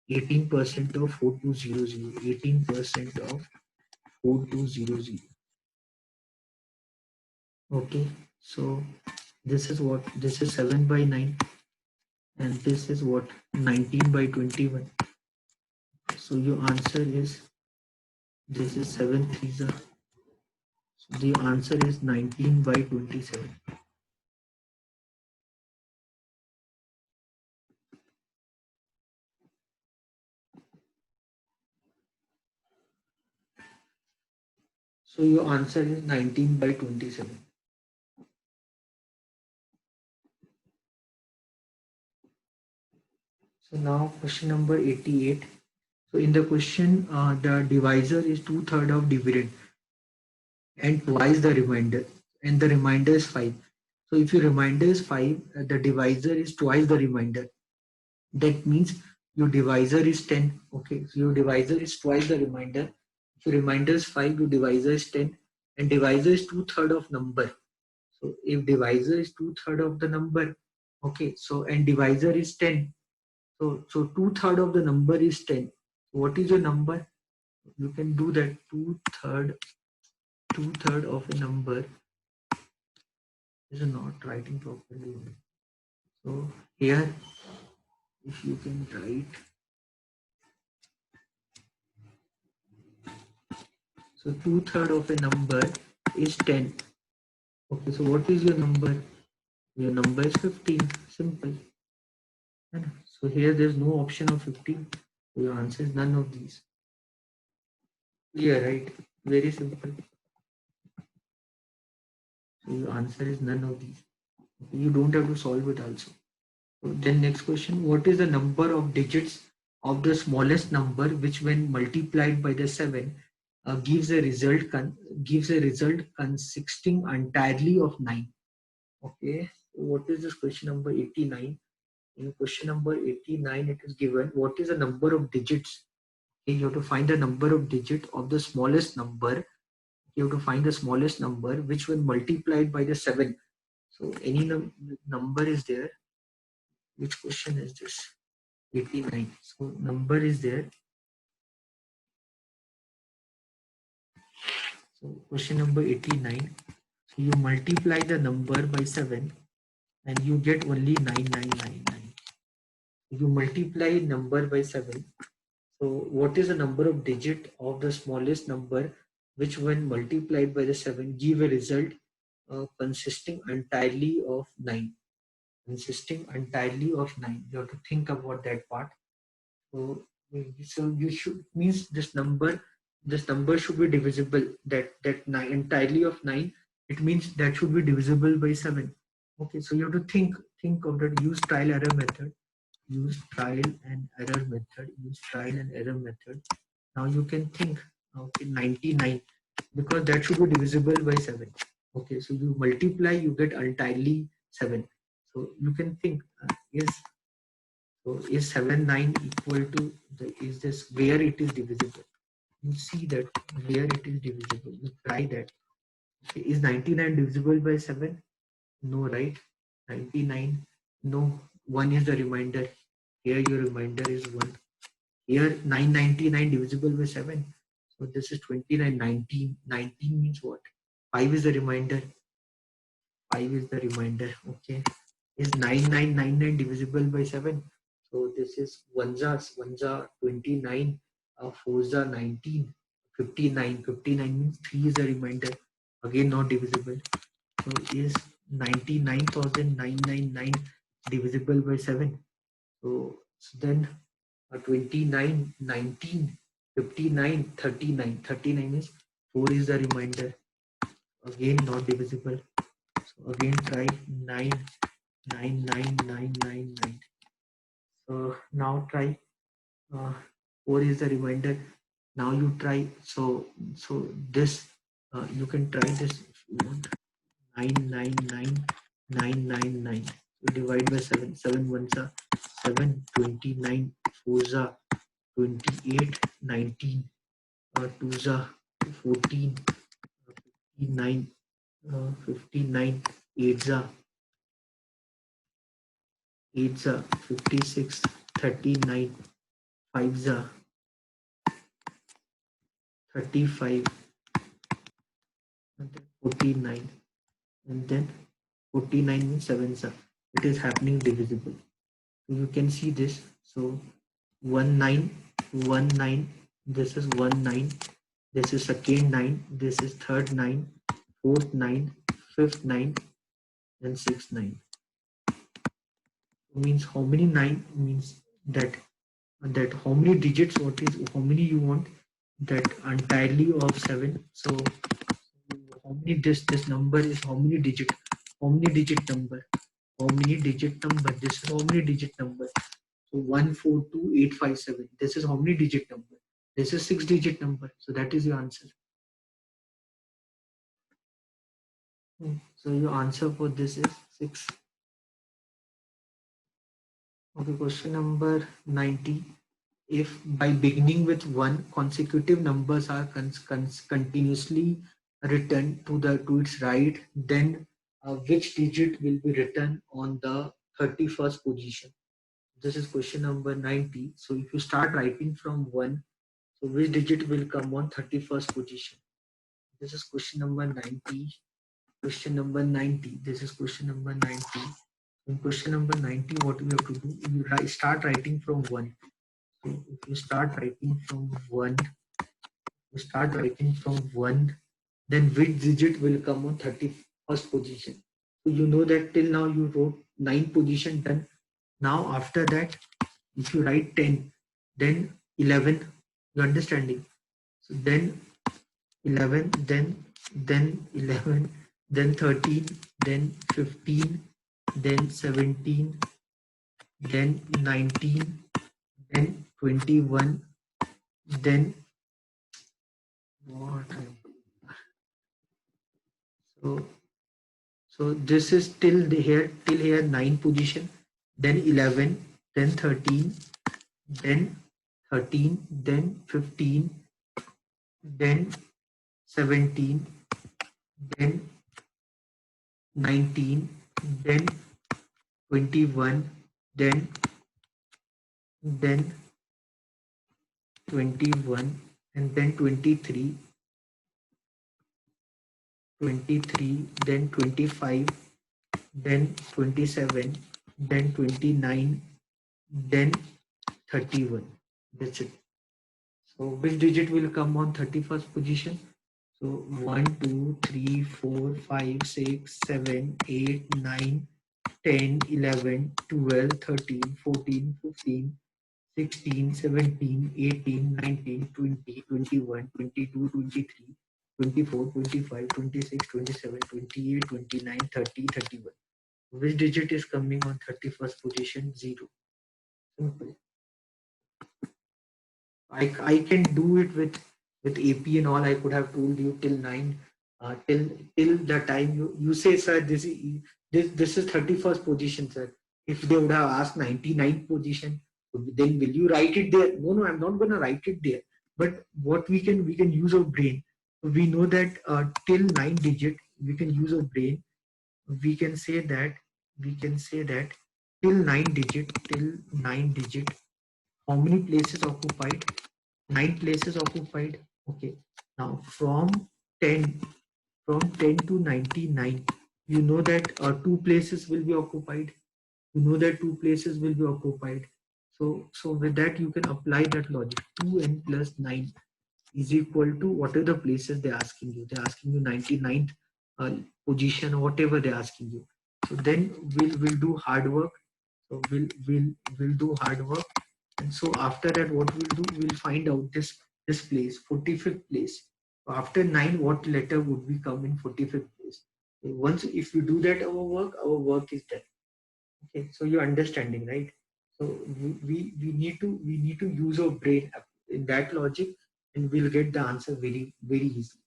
18% of 4200. 18% of 4200. Okay, so this is what, this is 7 by 9, and this is what, 19 by 21. So your answer is, this is 7 threes are, so the answer is 19 by 27. So your answer is 19 by 27. So now question number 88. So in the question, the divisor is 2/3 of dividend and twice the remainder, and the remainder is 5. So if your remainder is 5, the divisor is twice the remainder. That means your divisor is 10. Okay, so your divisor is twice the remainder. If your remainder is 5, your divisor is 10, and divisor is 2/3 of number. So if divisor is 2/3 of the number, okay, so and divisor is 10. So 2/3 of the number is 10. So what is your number? You can do that. Two third of a number is not writing properly. So here, if you can write, so 2/3 of a number is 10. Okay, so what is your number? Your number is 15. Simple. So here there's no option of 15. So your answer is none of these. Yeah, right. Very simple. So your answer is none of these. You don't have to solve it also. So then next question, what is the number of digits of the smallest number which when multiplied by the 7 gives a result consisting entirely of 9? Okay, so what is this question number 89? In question number 89, it is given what is the number of digits. Okay, you have to find the number of digit of the smallest number. You have to find the smallest number which when multiplied by the 7. So any number is there. Which question is this? 89. So number is there. So question number 89. So you multiply the number by 7 and you get only 9999. You multiply number by 7. So what is the number of digit of the smallest number which when multiplied by the 7 give a result consisting entirely of 9? Consisting entirely of 9. You have to think about that part. So you should, means this number should be divisible. That 9 entirely of 9. It means that should be divisible by 7. Okay, so you have to think of that. Use trial error method. Use trial and error method. Use trial and error method. Now you can think. Okay, 99, because that should be divisible by 7. Okay, so you multiply, you get entirely 7. So you can think, is 7 9 equal to is this where it is divisible? You see that where it is divisible. You try that. Okay, is 99 divisible by 7? No, right? 99, no. 1 is the remainder. Here your remainder is 1. Here 999 divisible by 7. So this is 29. 19. 19 means what? 5 is the remainder. 5 is the remainder. Okay. Is 9999 divisible by 7? So this is 1 29, 4 19, 59. 59 means 3 is a remainder. Again not divisible. So is 99,999 divisible by 7? So then 29, 19, 59, 39. 39 is 4 is the remainder. Again not divisible. So again try 9, 9, 9, 9, 9, 9. So now try 4 is the remainder. Now you try, so this you can try this if you want. 9, 9, 9, 9, 9, 9. You divide by 7. 7 ones are 7, 29, 4s are 28, 19, 2s are 14, 59, 59, 8 56, 39, 5 35, and then 49, and then 49 means 7 it is happening divisible. So you can see this. So 1 9, 1 9, this is 1 9, this is second 9, this is third 9, fourth 9, fifth 9, and sixth 9. Means how many 9 means that how many digits, what is how many you want, that entirely of 7. So how many this number is, how many digit, how many digit number, how many digit number, this is how many digit number. So 142857, this is how many digit number, this is 6 digit number. So that is your answer. So your answer for this is 6. Okay, question number 90. If by beginning with 1 consecutive numbers are continuously written to its right, then which digit will be written on the 31st position? This is question number 90. So if you start writing from 1, so which digit will come on 31st position? This is question number 90. Question number 90. This is question number 90. In question number 90, what we have to do, you start writing from 1. So if you start writing from 1, then which digit will come on 31st position? So you know that till now you wrote 9 position done. Now after that, if you write 10, then 11, you understanding? So then 11, then 11, then 13, then 15, then 17, then 19, then 21, then what? So so this is till here 9 position, then 11, then 13, then 13, then 15, then 17, then 19, then 21, then 21, and then 23, then 25, then 27, then 29, then 31. That's it. So which digit will come on 31st position? So 1, 2, 3, 4, 5, 6, 7, 8, 9, 10, 11, 12, 13, 14, 15, 16, 17, 18, 19, 20, 21, 22, 23, 24, 25, 26, 27, 28, 29, 30, 31. Which digit is coming on 31st position? 0. Simple. I can do it with AP and all. I could have told you till 9, till the time you say, sir, this is 31st position, sir. If they would have asked 99th position, then will you write it there? No, I'm not gonna write it there. But what we can use our brain. We know that till 9 digit we can use our brain. We can say that till 9 digit, how many places occupied? 9 places occupied. Okay. Now from 10 to 99, you know that 2 places will be occupied. You know that 2 places will be occupied. So with that you can apply that logic. 2n plus 9 is equal to what are the places they're asking you. They're asking you 99th position or whatever they're asking you. So then we'll do hard work. So we'll do hard work. And so after that, what we'll do, we'll find out this place, 45th place. So after 9, what letter would we come in 45th place? Once if you do that, our work is done. Okay, so you're understanding, right? So we need to use our brain in that logic, and we'll get the answer very very easily.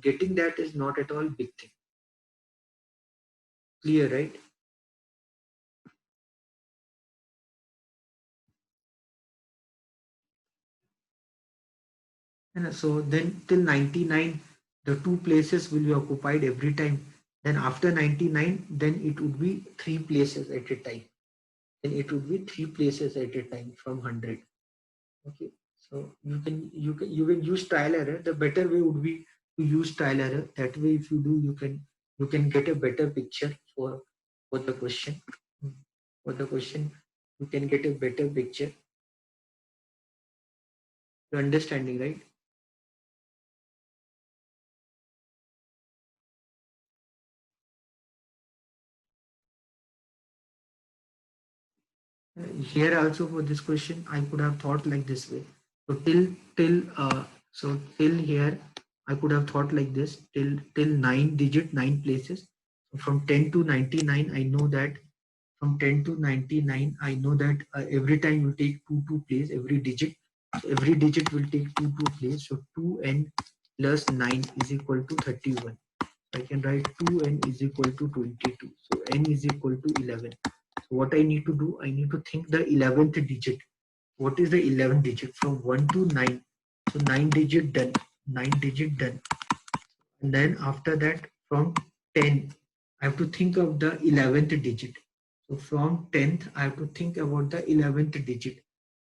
Getting that is not at all big thing. Clear, right? And so then till 99, the two places will be occupied every time. Then after 99, then it would be three places at a time. Then it would be three places at a time from 100. Okay, so you can use trial error. The better way would be to use trial error. That way, if you do, you can get a better picture for the question. For the question, you can get a better picture. You're understanding, right? Here also for this question, I could have thought like this way. So till here, I could have thought like this till nine digit, nine places. So from 10 to 99, I know that from 10 to 99, I know that every time you take two place, every digit. So every digit will take two place. So 2n plus 9 is equal to 31. I can write 2n is equal to 22. So n is equal to 11. So what I need to do, I need to think the 11th digit. What is the 11th digit from 1 to 9? So 9 digit done. 9 digit done. And then after that from 10, I have to think of the 11th digit. So from 10th, I have to think about the 11th digit.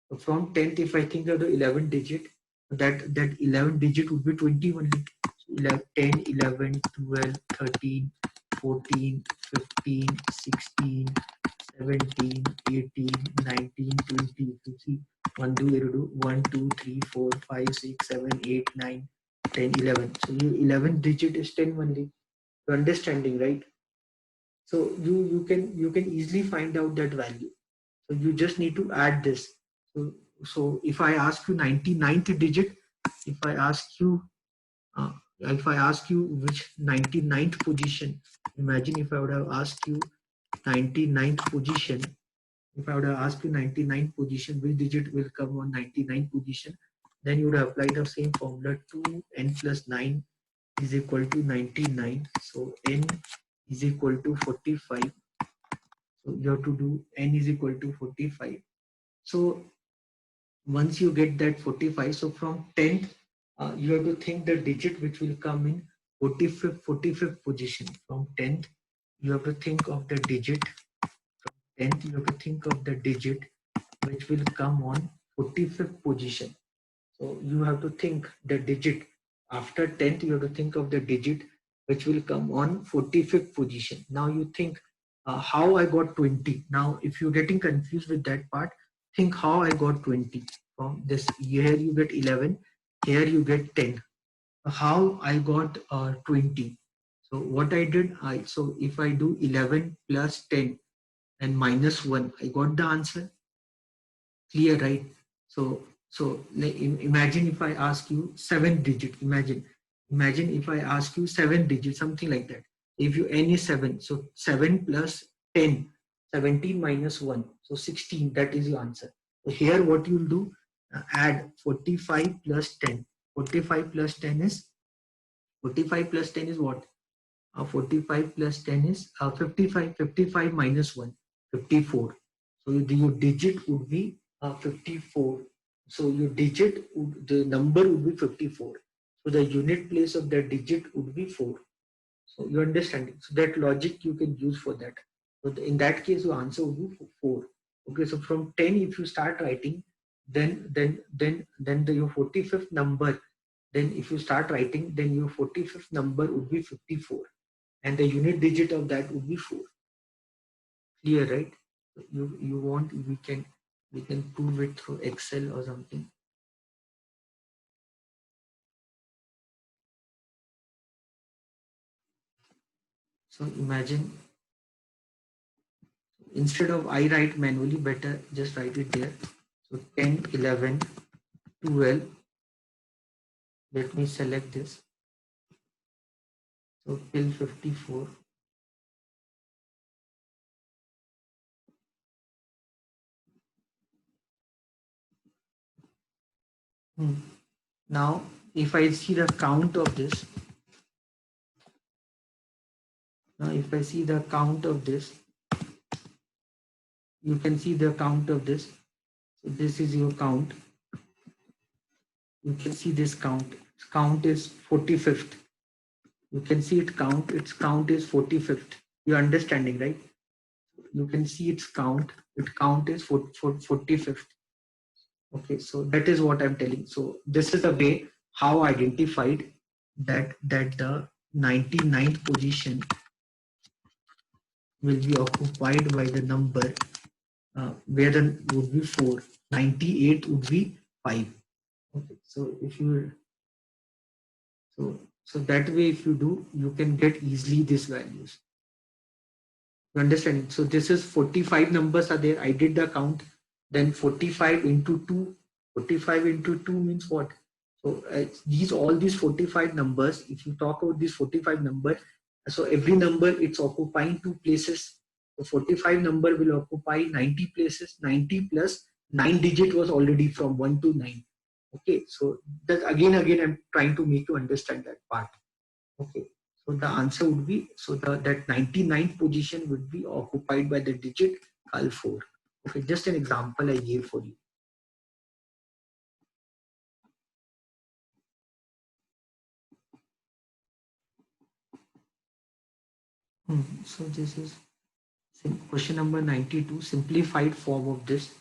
So from 10th, if I think of the 11th digit, that 11th digit would be 21. So 11, 10, 11, 12, 13, 14, 15, 16, 17, 18, 19, 20. If you see 1, 2, 1, 2, 3, 4, 5, 6, 7, 8, 9, 10, 11. So your 11th digit is 10 only. You're understanding, right? So you can easily find out that value. So you just need to add this. So if I ask you 99th digit, if I ask you uh, if I ask you which 99th position, imagine if I would have asked you 99th position. If I would have asked you 99th position, which digit will come on 99th position, then you would have applied the same formula. 2n plus 9 is equal to 99. So n is equal to 45. So you have to do n is equal to 45. So once you get that 45, so from 10th, you have to think the digit which will come in 45th position. From 10th, you have to think of the digit. From 10th, you have to think of the digit which will come on 45th position. So you have to think the digit after 10th, you have to think of the digit which will come on 45th position. Now you think how I got 20. Now, if you're getting confused with that part, think how I got 20 from this. Here you get 11, here you get 10. How I got 20. So what I did, so if I do 11 plus 10 and minus 1, I got the answer. Clear, right? So imagine if I ask you seven digit. Imagine if I ask you seven digit, something like that. If you n is 7, so 7 plus 10, 17 minus 1, so 16. That is your answer. So here what you'll do, add 45 plus 10. 45 plus 10 is 45 plus 10 is what? 45 plus 10 is 55. 55 minus 1, 54. So your digit would be 54. So your digit, the number would be 54. So the unit place of the digit would be 4. So you're understanding. So that logic you can use for that. So in that case, your answer would be 4. Okay, so from 10, if you start writing, then your 45th number. Then if you start writing, then your 45th number would be 54, and the unit digit of that would be 4. Clear, right? You want, we can prove it through Excel or something. So imagine, instead of I write manually, better just write it there. So 10, 11, 12. Let me select this. So till 54. Now if I see the count of this, you can see the count of this. So this is your count. You can see this count. Count is 45th. You can see its count is 45th. You're understanding, right? You can see its count is 45th. Okay, so that is what I'm telling. So this is the way how I identified that the 99th position will be occupied by the number where the would be 4, 98 would be 5. Okay, so if you so that way if you do, you can get easily these values. You understand? So this is 45 numbers are there. I did the count. Then 45 into 2. 45 into 2 means what? So all these 45 numbers, if you talk about these 45 numbers, so every number it's occupying two places. So 45 number will occupy 90 places. 90 plus 9 digit was already from 1 to 9. Okay, so that again I'm trying to make you understand that part. Okay, so the answer would be, so that 99th position would be occupied by the digit Cal4. Okay, just an example I gave for you. So this is question number 92, simplified form of this.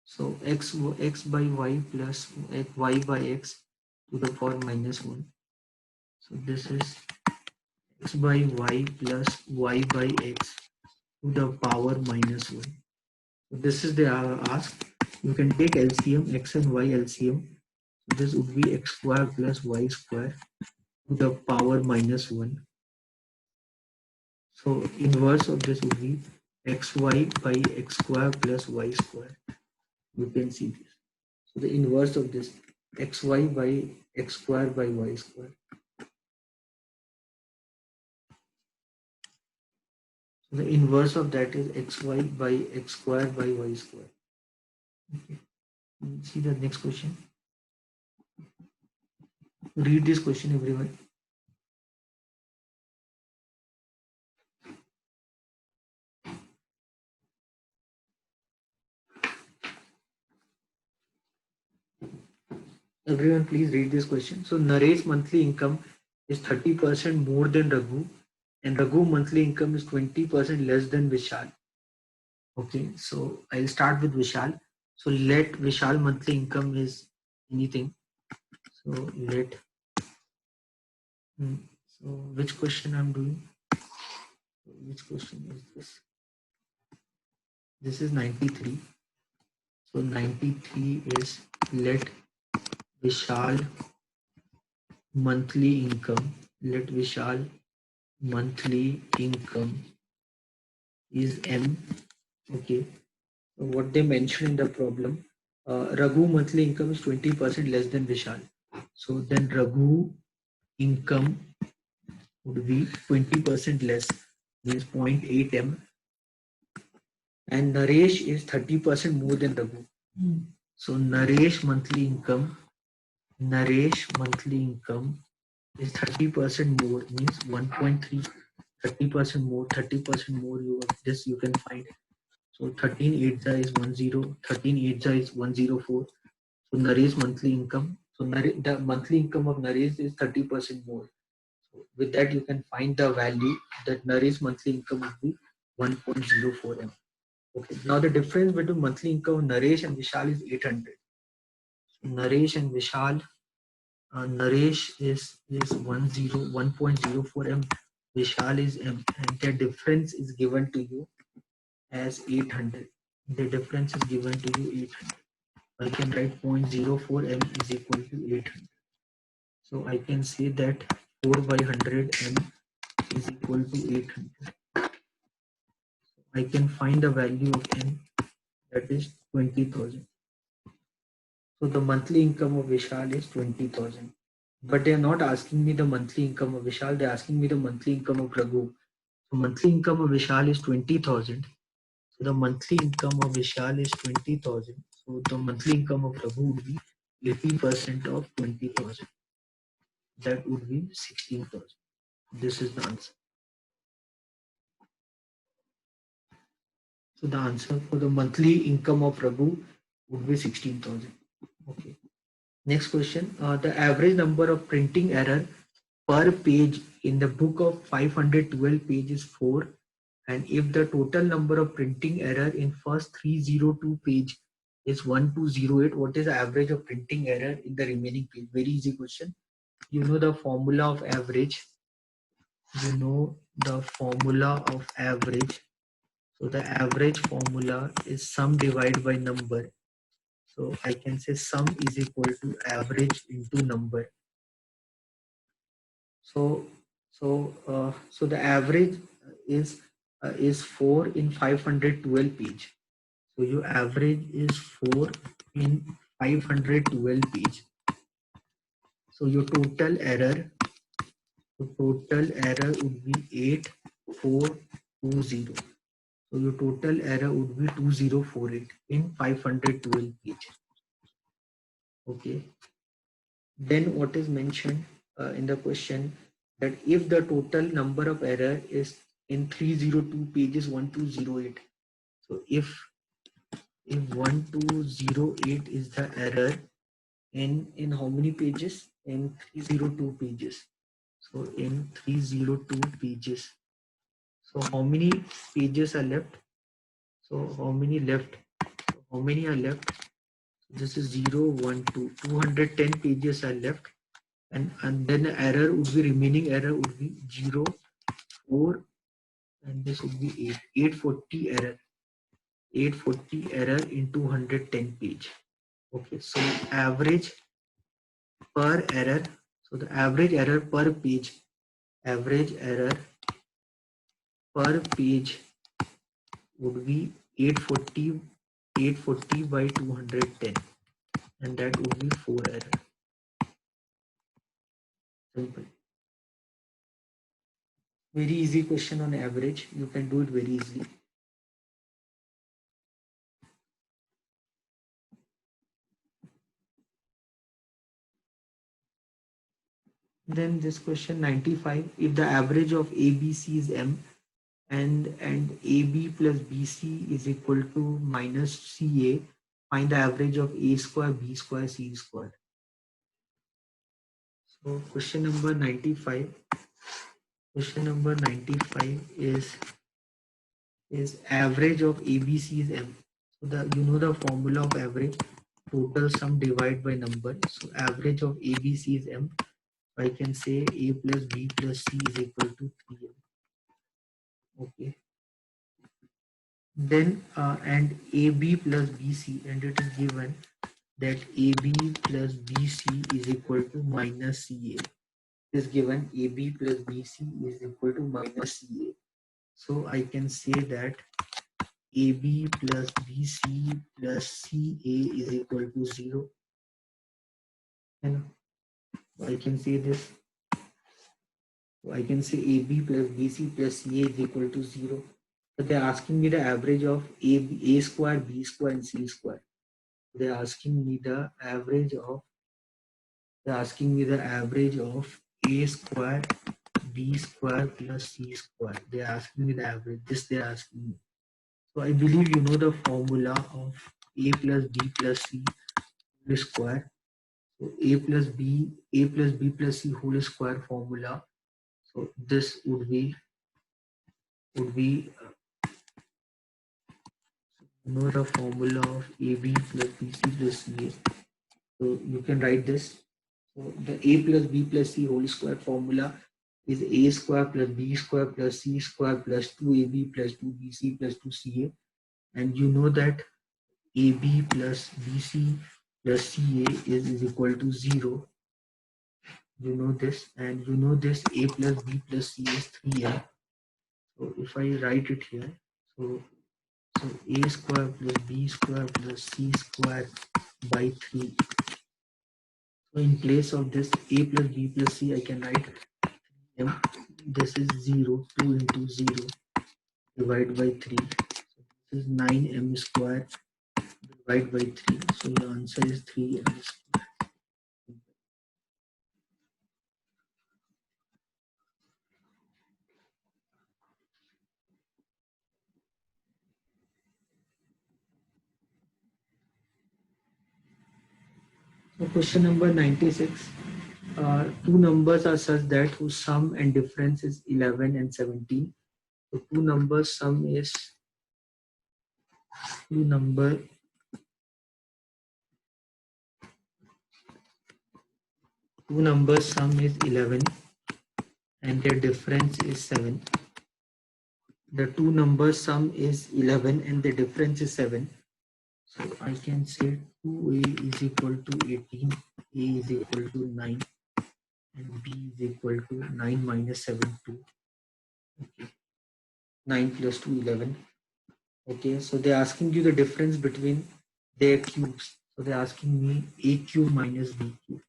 So x by y plus y by x to the power minus 1. So this is x by y plus y by x to the power minus 1. So this is the ask. You can take LCM, x and y LCM. So this would be x square plus y square to the power minus 1. So inverse of this would be xy by x square plus y square. You can see this. So the inverse of this xy by x square by y square. So the inverse of that is xy by x square by y square. Okay. See the next question. Read this question, everyone. Everyone, please read this question. So Naresh's monthly income is 30% more than Raghu, and Raghu monthly income is 20% less than Vishal. Okay, so I'll start with Vishal. So let Vishal monthly income is anything. So let so which question I'm doing? Which question is this? This is 93. So 93 is let Vishal monthly income. Let Vishal monthly income is M. Okay. So what they mentioned in the problem, Raghu monthly income is 20% less than Vishal. So then Raghu income would be 20% less, means 0.8 M. And Naresh is 30% more than Raghu. So Naresh monthly income is 30% more, means 1.3. 30% more, 30% more. You can find. So 13 8 is 10, 13 8 is 104. So Naresh monthly income. So the monthly income of Naresh is 30% more. So with that, you can find the value that Naresh monthly income would be 1.04 M. Okay. Now the difference between monthly income of Naresh and Vishal is 800. So Naresh and Vishal, Naresh is 1.04 M. Vishal is M, and the difference is given to you as 800. The difference is given to you 800. I can write 0.04 M is equal to 800. So I can say that 4 by 100 M is equal to 800. I can find the value of M, that is 20,000. So the monthly income of Vishal is 20,000. But they are not asking me the monthly income of Vishal, they are asking me the monthly income of Raghu. So monthly income of Vishal is 20,000. So the monthly income of Vishal is 20,000. So the monthly income of Raghu would be 80% of 20,000. That would be 16,000. This is the answer. So the answer for the monthly income of Raghu would be 16,000. Okay. Next question. The average number of printing error per page in the book of 512 pages is 4, and if the total number of printing error in first 302 page is 1208, what is the average of printing error in the remaining page? Very easy question. You know the formula of average. You know the formula of average. So the average formula is sum divided by number. So I can say sum is equal to average into number. So so the average is 4 in 512 page. So your average is 4 in 512 page. So your total error would be 8420. So your total error would be 2048 in 512 page. Okay. Then what is mentioned in the question, that if the total number of error is in 302 pages 1208. So if 1208 is the error in how many pages? In 302 pages. So in 302 pages. So how many pages are left? So how many left? So how many are left? This is 0, 1, 2. 210 pages are left. And then the error would be, remaining error would be 0, 4, and this would be 8. 840 error. 840 error in 210 page. Okay, so average per error. So the average error per page. Average error per page would be 840 by 210, and that would be 4 error. Simple. Very easy question on average. You can do it very easily. Then this question 95, if the average of ABC is M and AB plus BC is equal to minus CA, find the average of A square, B square, C square. So question number 95. Question number 95 is average of ABC is M. So the formula of average, total sum divided by number. So average of ABC is M. I can say A plus B plus C is equal to 3M. Okay. Then and AB plus BC, and it is given that AB plus BC is equal to minus CA. It is given AB plus BC is equal to minus CA. So I can say that AB plus BC plus CA is equal to 0. And I can say this. So I can say AB plus BC plus CA is equal to 0. But they're asking me the average of A square, B square, and C square. They're asking me the average of A square, B square plus C square. They're asking me the average. This they're asking me. So I believe you know the formula of A plus B plus C whole square. So A plus B plus C whole square formula. So this would be know the formula of AB plus BC plus CA. So you can write this. So the A plus B plus C whole square formula is A square plus B square plus C square plus 2AB plus 2BC plus 2CA. And you know that AB plus BC plus CA is equal to 0. You know this, and you know this A plus B plus C is 3M. So if I write it here, so A square plus B square plus C square by 3. So in place of this A plus B plus C, I can write M. This is 0, 2 into 0 divided by 3. So this is 9M square divided by 3. So the answer is 3M square. Question number 96. Two numbers are such that whose sum and difference is 11 and 17. So two number two numbers sum is 11 and their difference is 7. The two numbers sum is 11 and the difference is 7. So I can say 2a is equal to 18, a is equal to 9, and b is equal to 9 minus 7, 2. Okay. 9 plus 2, 11. Okay, so they're asking you the difference between their cubes. So they're asking me a cube minus b cube.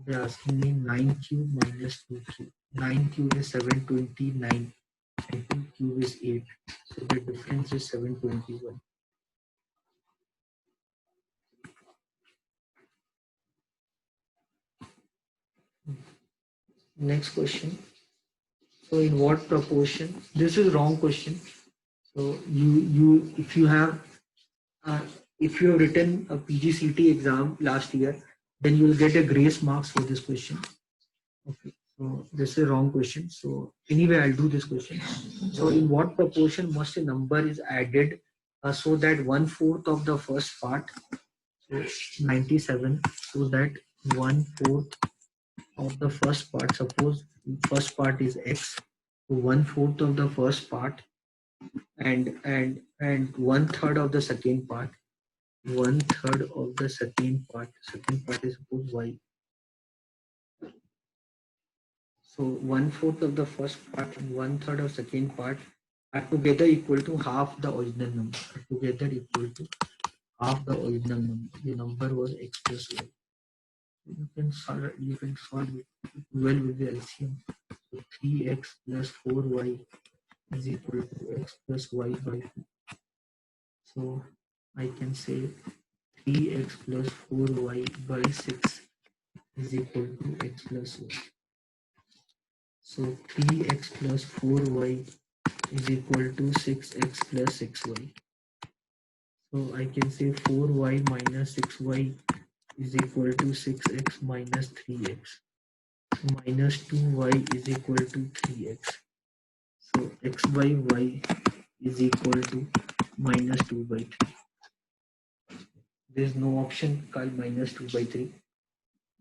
They're asking me 9 cube minus 2 cube. 9 cube is 729 and 2 cube is 8. So the difference is 721. Next question. So in what proportion? This is wrong question. So if you have written a PGCT exam last year, then you will get a grace marks for this question. Okay, so this is a wrong question. So anyway, I'll do this question. So in what proportion must a number is added so that 1/4 of the first part, so 97, so that 1/4 of the first part, suppose first part is x, so 1/4 of the first part and 1/3 of the second part, 1/3 of the second part is suppose y. So 1/4 of the first part and 1/3 of second part are together equal to half the original number. Are together equal to half the original number. The number was x plus y. You can solve it well with the LCM. So 3x plus 4y is equal to x plus y by 2. So I can say 3x plus 4y by 6 is equal to x plus y. So 3x plus 4y is equal to 6x plus 6y. So I can say 4y minus 6y is equal to 6x minus 3x. Minus 2y is equal to 3x. So x by y is equal to minus 2 by 3. There is no option called minus 2 by 3.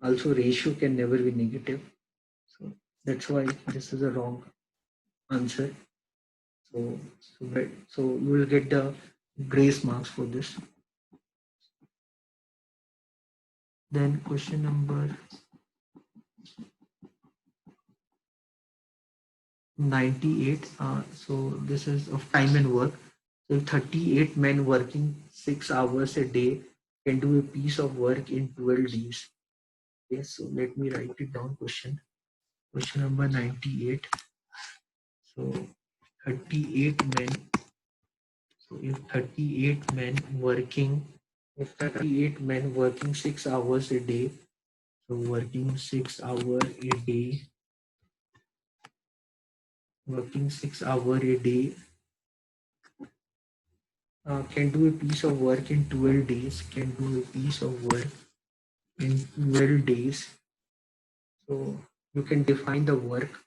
Also, ratio can never be negative. So that's why this is a wrong answer. So you will get the grace marks for this. Then question number 98. So this is of time and work. So 38 men working 6 hours a day can do a piece of work in 12 days. Okay, so let me write it down. Question number 98. So 38 men. So if 38 men working 6 hours a day, so working 6 hours a day, can do a piece of work in 12 days, can do a piece of work in 12 days. So you can define the work.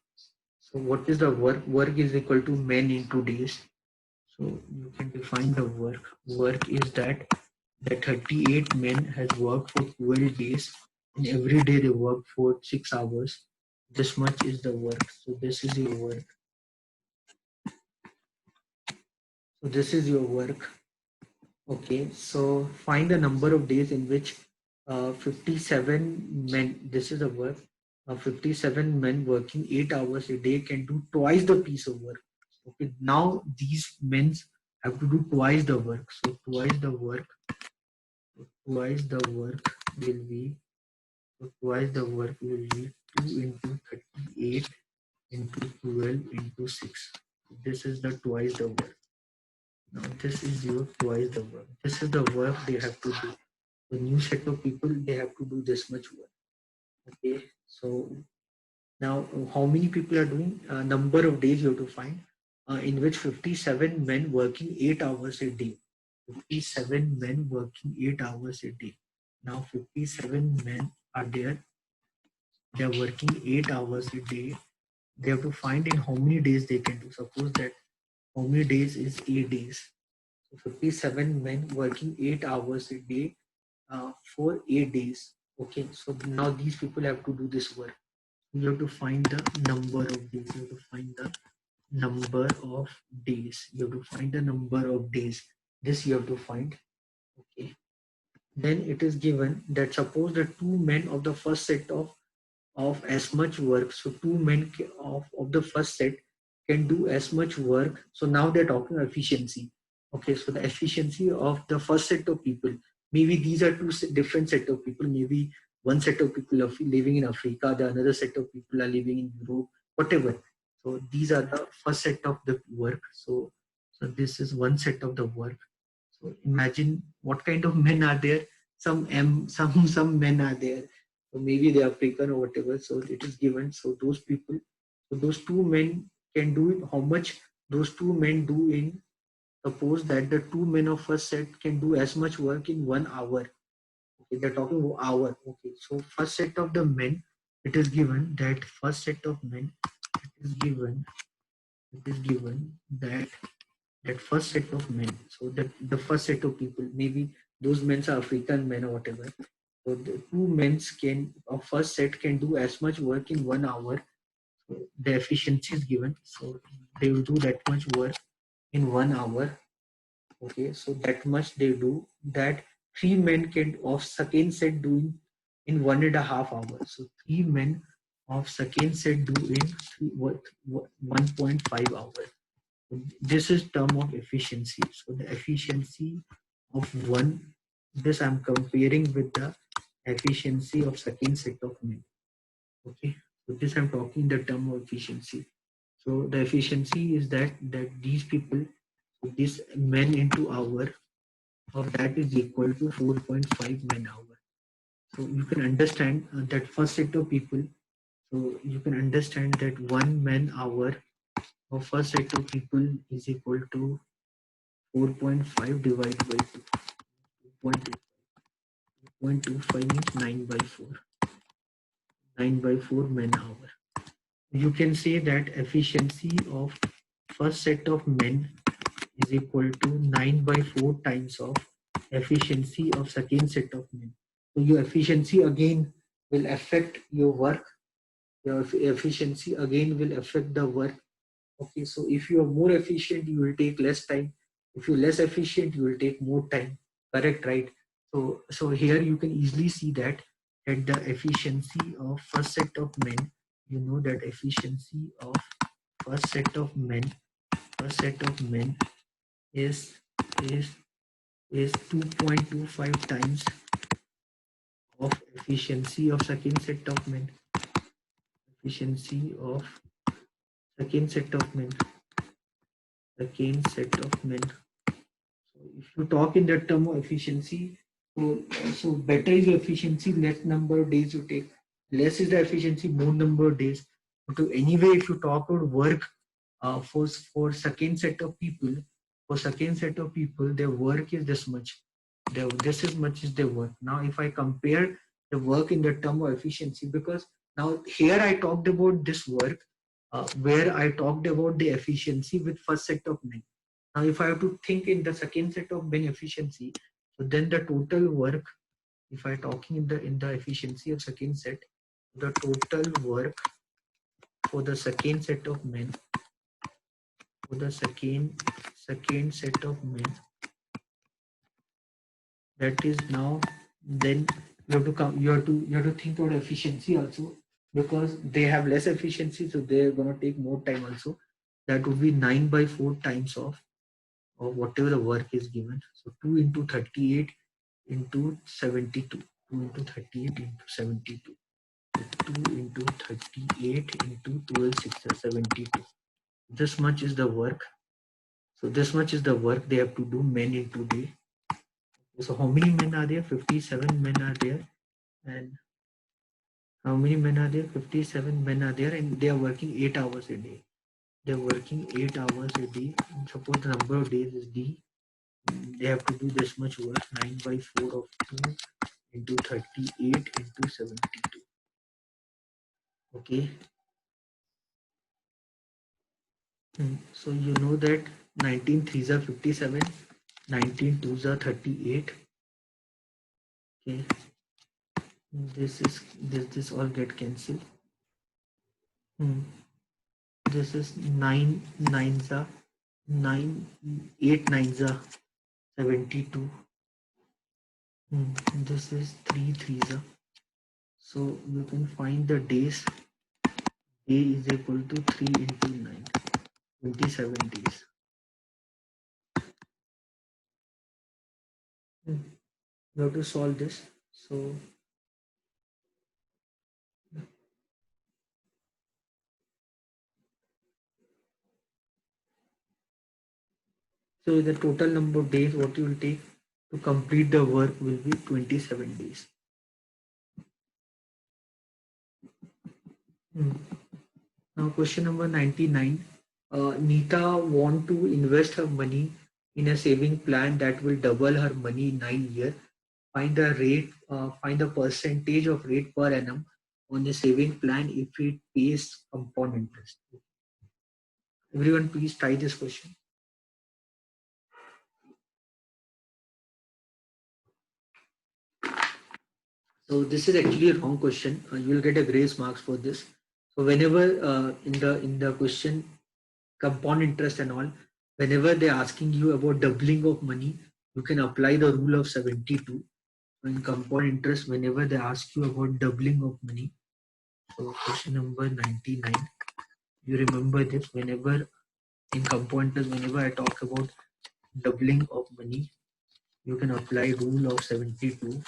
So what is the work? Work is equal to men into days. So you can define the work. Work is that the 38 men has worked for 12 days and every day they work for 6 hours. This much is the work. So this is your work. So this is your work. Okay, so find the number of days in which 57 men, this is the work, 57 men working 8 hours a day can do twice the piece of work. Okay, now these men have to do twice the work. So twice the work will be, 2 into 38 into 12 into 6. This is the twice the work. Now this is your twice the work. This is the work they have to do. The new set of people, they have to do this much work. Okay, so now how many people are doing? Number of days you have to find in which 57 men working 8 hours a day. 57 men working 8 hours a day. Now 57 men are there. They are working 8 hours a day. They have to find in how many days they can do. Suppose that how many days is 8 days. So 57 men working 8 hours a day for 8 days. Okay, so now these people have to do this work. You have to find the number of days. You have to find the number of days. You have to find the number of days. This you have to find. Okay. Then it is given that suppose the two men of the first set of as much work. So two men of the first set can do as much work. So now they're talking efficiency. Okay, so the efficiency of the first set of people. Maybe these are two different set of people. Maybe one set of people are living in Africa, the another set of people are living in Europe, whatever. So these are the first set of the work. So this is one set of the work. So imagine what kind of men are there. Some men are there. So maybe they are African or whatever. So it is given. So those people, so those two men can do it. How much those two men do in? Suppose that the two men of first set can do as much work in 1 hour. Okay, they're talking about hour. Okay, so first set of the men, it is given that first set of men, it is given, it is given that first set of men. So that the first set of people, maybe those men are African men or whatever. So the two men can, a first set can do as much work in 1 hour. So the efficiency is given. So they will do that much work in 1 hour. Okay, so that much they do. That three men can of second set do in 1.5 hours. So three men of second set do in 1.5 hours. This is term of efficiency. So the efficiency of one, this I'm comparing with the efficiency of second set of men. Okay, so this I'm talking the term of efficiency. So the efficiency is that these people, so this men into hour of that is equal to 4.5 men hour. So you can understand that first set of people. So you can understand that 1 man hour of first set of people is equal to 4.5 divided by 2. 2.25 means 9 by 4. 9 by 4 men hour. You can say that efficiency of first set of men is equal to 9 by 4 times of efficiency of second set of men. So your efficiency again will affect your work. Your efficiency again will affect the work. Okay, so if you are more efficient, you will take less time. If you're less efficient, you will take more time. Correct, right? So here you can easily see that the efficiency of first set of men, you know that efficiency of first set of men, first set of men is is is 2.25 times of efficiency of second set of men. Efficiency of second set of men. Second set of men. So if you talk in that term of efficiency, so better is your efficiency, less number of days you take. Less is the efficiency, more number of days. But anyway, if you talk about work for second set of people, their work is this much. This is much is their work. Now, if I compare the work in the term of efficiency, because now here I talked about this work, where I talked about the efficiency with first set of men. Now, if I have to think in the second set of men efficiency, so then the total work, if I talking in the efficiency of second set, the total work for the second set of men, for the second set of men, that is now, then you have to come, you have to think about efficiency also, because they have less efficiency, so they're going to take more time also. That would be 9 by 4 times of whatever the work is given. So 2 into 38 into 72. 2 into 38 into 72. So 2 into 38 into 12 6 72. This much is the work. So this much is the work they have to do, men in today. So how many men are there? 57 men are there. And how many men are there? 57 men are there, and they are working 8 hours a day. They are working 8 hours a day. And suppose the number of days is D. They have to do this much work. 9 by 4 of 2 into 38 into 72. Okay. So you know that 19 threes are 57, 19 twos are 38. Okay. This all get cancelled. This is 9 nines are 9, 8 nines are 72. This is 3 threes are. So you can find the days. Day is equal to 3 into 9, 27 days. You have to solve this. So the total number of days what you will take to complete the work will be 27 days. Now question number 99. Neeta want to invest her money in a saving plan that will double her money in 9 years. Find the rate, find the percentage of rate per annum on the saving plan if it pays compound interest. Everyone please try this question. So this is actually a wrong question. You will get a grace marks for this. So whenever in the question compound interest and all, whenever they're asking you about doubling of money, you can apply the rule of 72. In compound interest, whenever they ask you about doubling of money, so question number 99, you remember this. Whenever in compound interest, whenever I talk about doubling of money, you can apply rule of 72.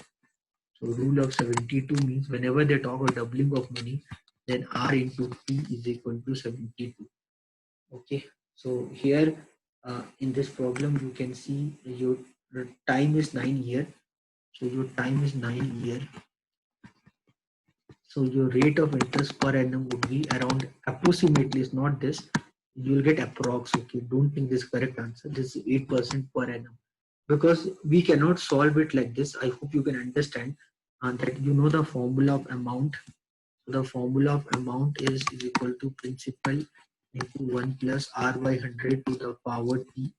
So rule of 72 means whenever they talk about doubling of money, then R into T is equal to 72. Okay. So here in this problem, you can see your time is 9 year. So your time is 9 year. So your rate of interest per annum would be around approximately, it's not this. You will get approx. Okay. Don't think this correct answer. This is 8% per annum because we cannot solve it like this. I hope you can understand that you know the formula of amount. The formula of amount is equal to principal into 1 plus r by 100 to the power t.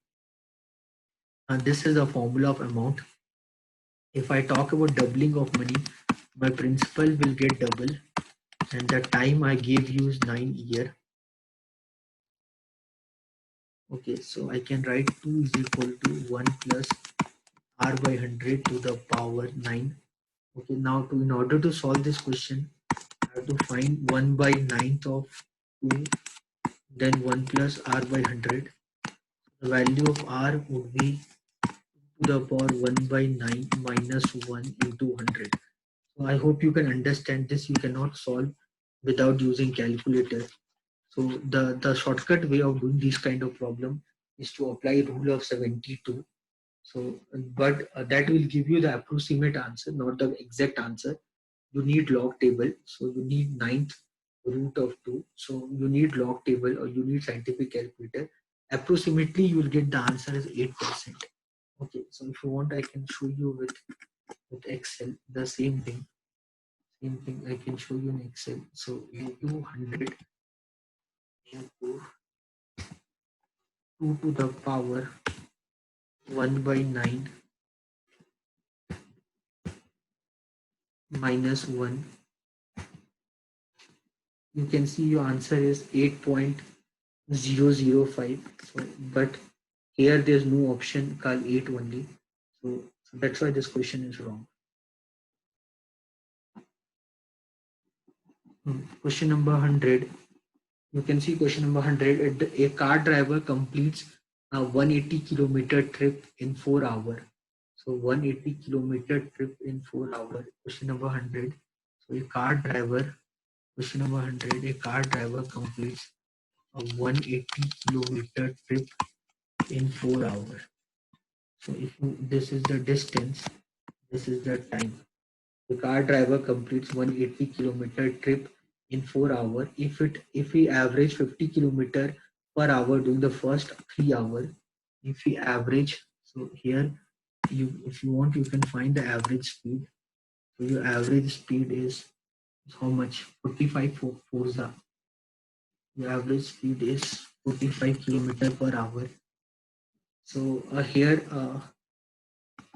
And this is the formula of amount. If I talk about doubling of money, my principal will get double and the time I gave you is 9 year. Okay, so I can write 2 is equal to 1 plus r by 100 to the power 9. Okay, now in order to solve this question, I have to find 1 by 9th of 2, then 1 plus r by 100. The value of r would be to the power 1 by 9 minus 1 into 100. So I hope you can understand this. You cannot solve without using calculator. So the shortcut way of doing this kind of problem is to apply rule of 72. So, but that will give you the approximate answer, not the exact answer. You need log table. So you need ninth root of 2. So you need log table or you need scientific calculator. Approximately you will get the answer as 8%. Okay, so if you want, I can show you with Excel the same thing. Same thing I can show you in Excel. So you do 100 into 2 to the power 1 by 9 minus 1. You can see your answer is 8.005. So, but here there's no option called 8 only. So that's why this question is wrong. Question number 100. You can see question number 100. A car driver completes a 180-kilometer trip in 4 hours. So 180-kilometer trip in 4 hours. Question number 100. So a car driver, question number 100, a car driver completes a 180-kilometer trip in 4 hours. So if this is the distance, this is the time. The car driver completes 180-kilometer trip in 4 hours. If we average 50 kilometer per hour during the first 3 hours, if we average, so here you if you want you can find the average speed. So your average speed is how much? 45 Forza. Your average speed is 45 kilometer per hour. So here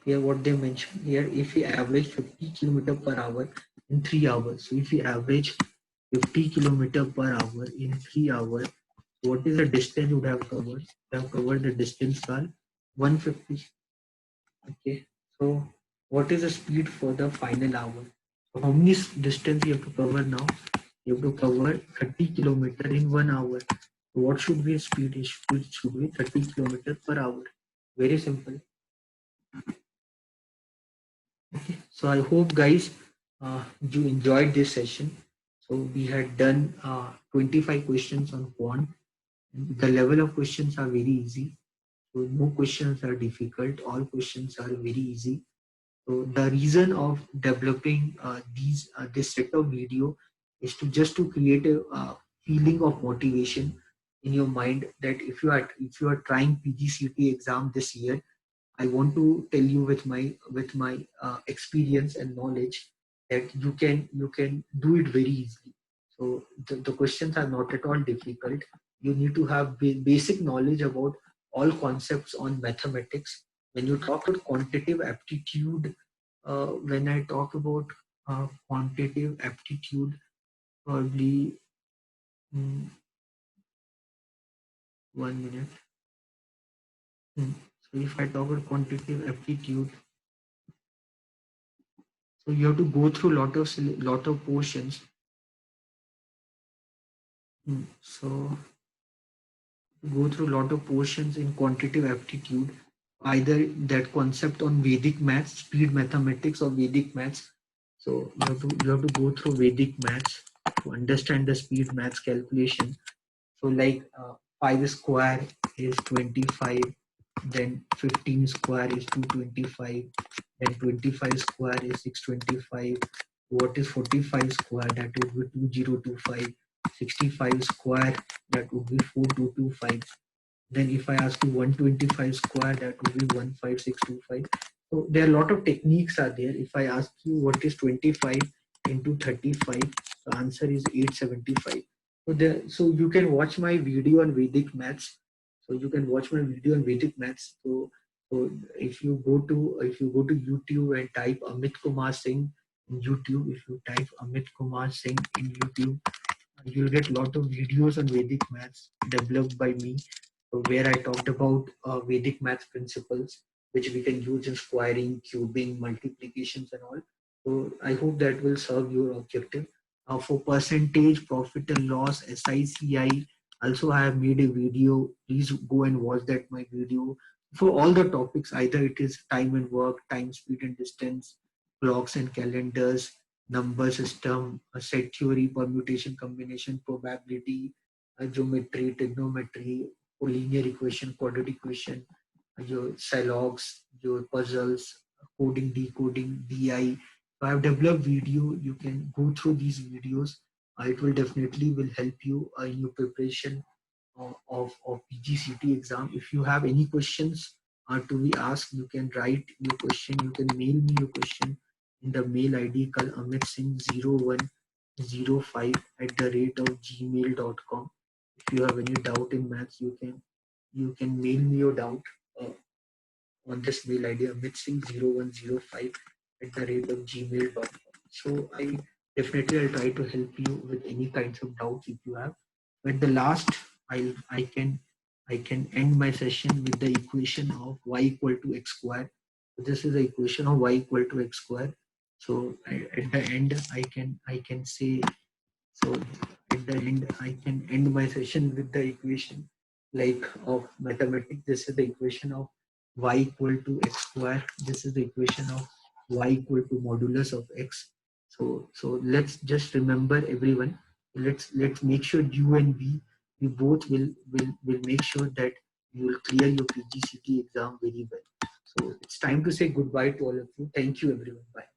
what they mention here, if we average 50 kilometer per hour in 3 hours. So if we average 50 kilometer per hour in 3 hours, what is the distance you would have covered? You have covered the distance called 150. Okay. So what is the speed for the final hour? So how many distance you have to cover now? You have to cover 30 kilometer in 1 hour. So what should be a speed? It should be 30 kilometer per hour. Very simple. Okay. So I hope guys you enjoyed this session. So we had done 25 questions on quant. The level of questions are very easy. So no questions are difficult. All questions are very easy. So the reason of developing this set of video is to just to create a feeling of motivation in your mind that if you are trying PGCT exam this year, I want to tell you with my experience and knowledge that you can do it very easily. So the questions are not at all difficult. You need to have basic knowledge about all concepts on mathematics. When you talk about quantitative aptitude, when I talk about quantitative aptitude, probably 1 minute. So if I talk about quantitative aptitude, so you have to go through lot of portions. So go through lot of portions in quantitative aptitude, either that concept on Vedic maths, speed mathematics, or Vedic maths. So you have to go through Vedic maths to understand the speed maths calculation. So like 5 square is 25, then 15 square is 225, then 25 square is 625. What is 45 square? That would be 2025. 65 square, that would be 4225. Then if I ask you 125 square, that would be 15625. So there are a lot of techniques are there. If I ask you what is 25 into 35, the answer is 875. So you can watch my video on Vedic maths. So you can watch my video on Vedic maths. So if you go to YouTube and type Amit Kumar Singh in YouTube, if you type Amit Kumar Singh in YouTube, you'll get a lot of videos on Vedic maths developed by me, where I talked about Vedic math principles, which we can use in squaring, cubing, multiplications, and all. So I hope that will serve your objective. For percentage, profit and loss, SICI, also I have made a video. Please go and watch that my video for all the topics. Either it is time and work, time, speed and distance, clocks and calendars, number system, set theory, permutation, combination, probability, geometry, trigonometry, linear equation, quadratic equation, your silogs, your puzzles, coding, decoding, DI. So I have developed video. You can go through these videos. It will definitely will help you in your preparation of PGCT exam. If you have any questions to be asked, you can write your question. You can mail me your question in the mail ID called amitSingh0105@gmail.com. If you have any doubt in maths, you can mail me your doubt uh, on this mail ID amitSingh0105@gmail.com. So I'll try to help you with any kinds of doubts if you have. At the last, I can end my session with the equation of y equal to x square. So this is the equation of y equal to x square. So at the end, I can say, so at the end, I can end my session with the equation like of mathematics. This is the equation of y equal to x square. This is the equation of y equal to modulus of x. So let's just remember everyone. Let's make sure you and we both will make sure that you will clear your PGCT exam very well. So it's time to say goodbye to all of you. Thank you everyone. Bye.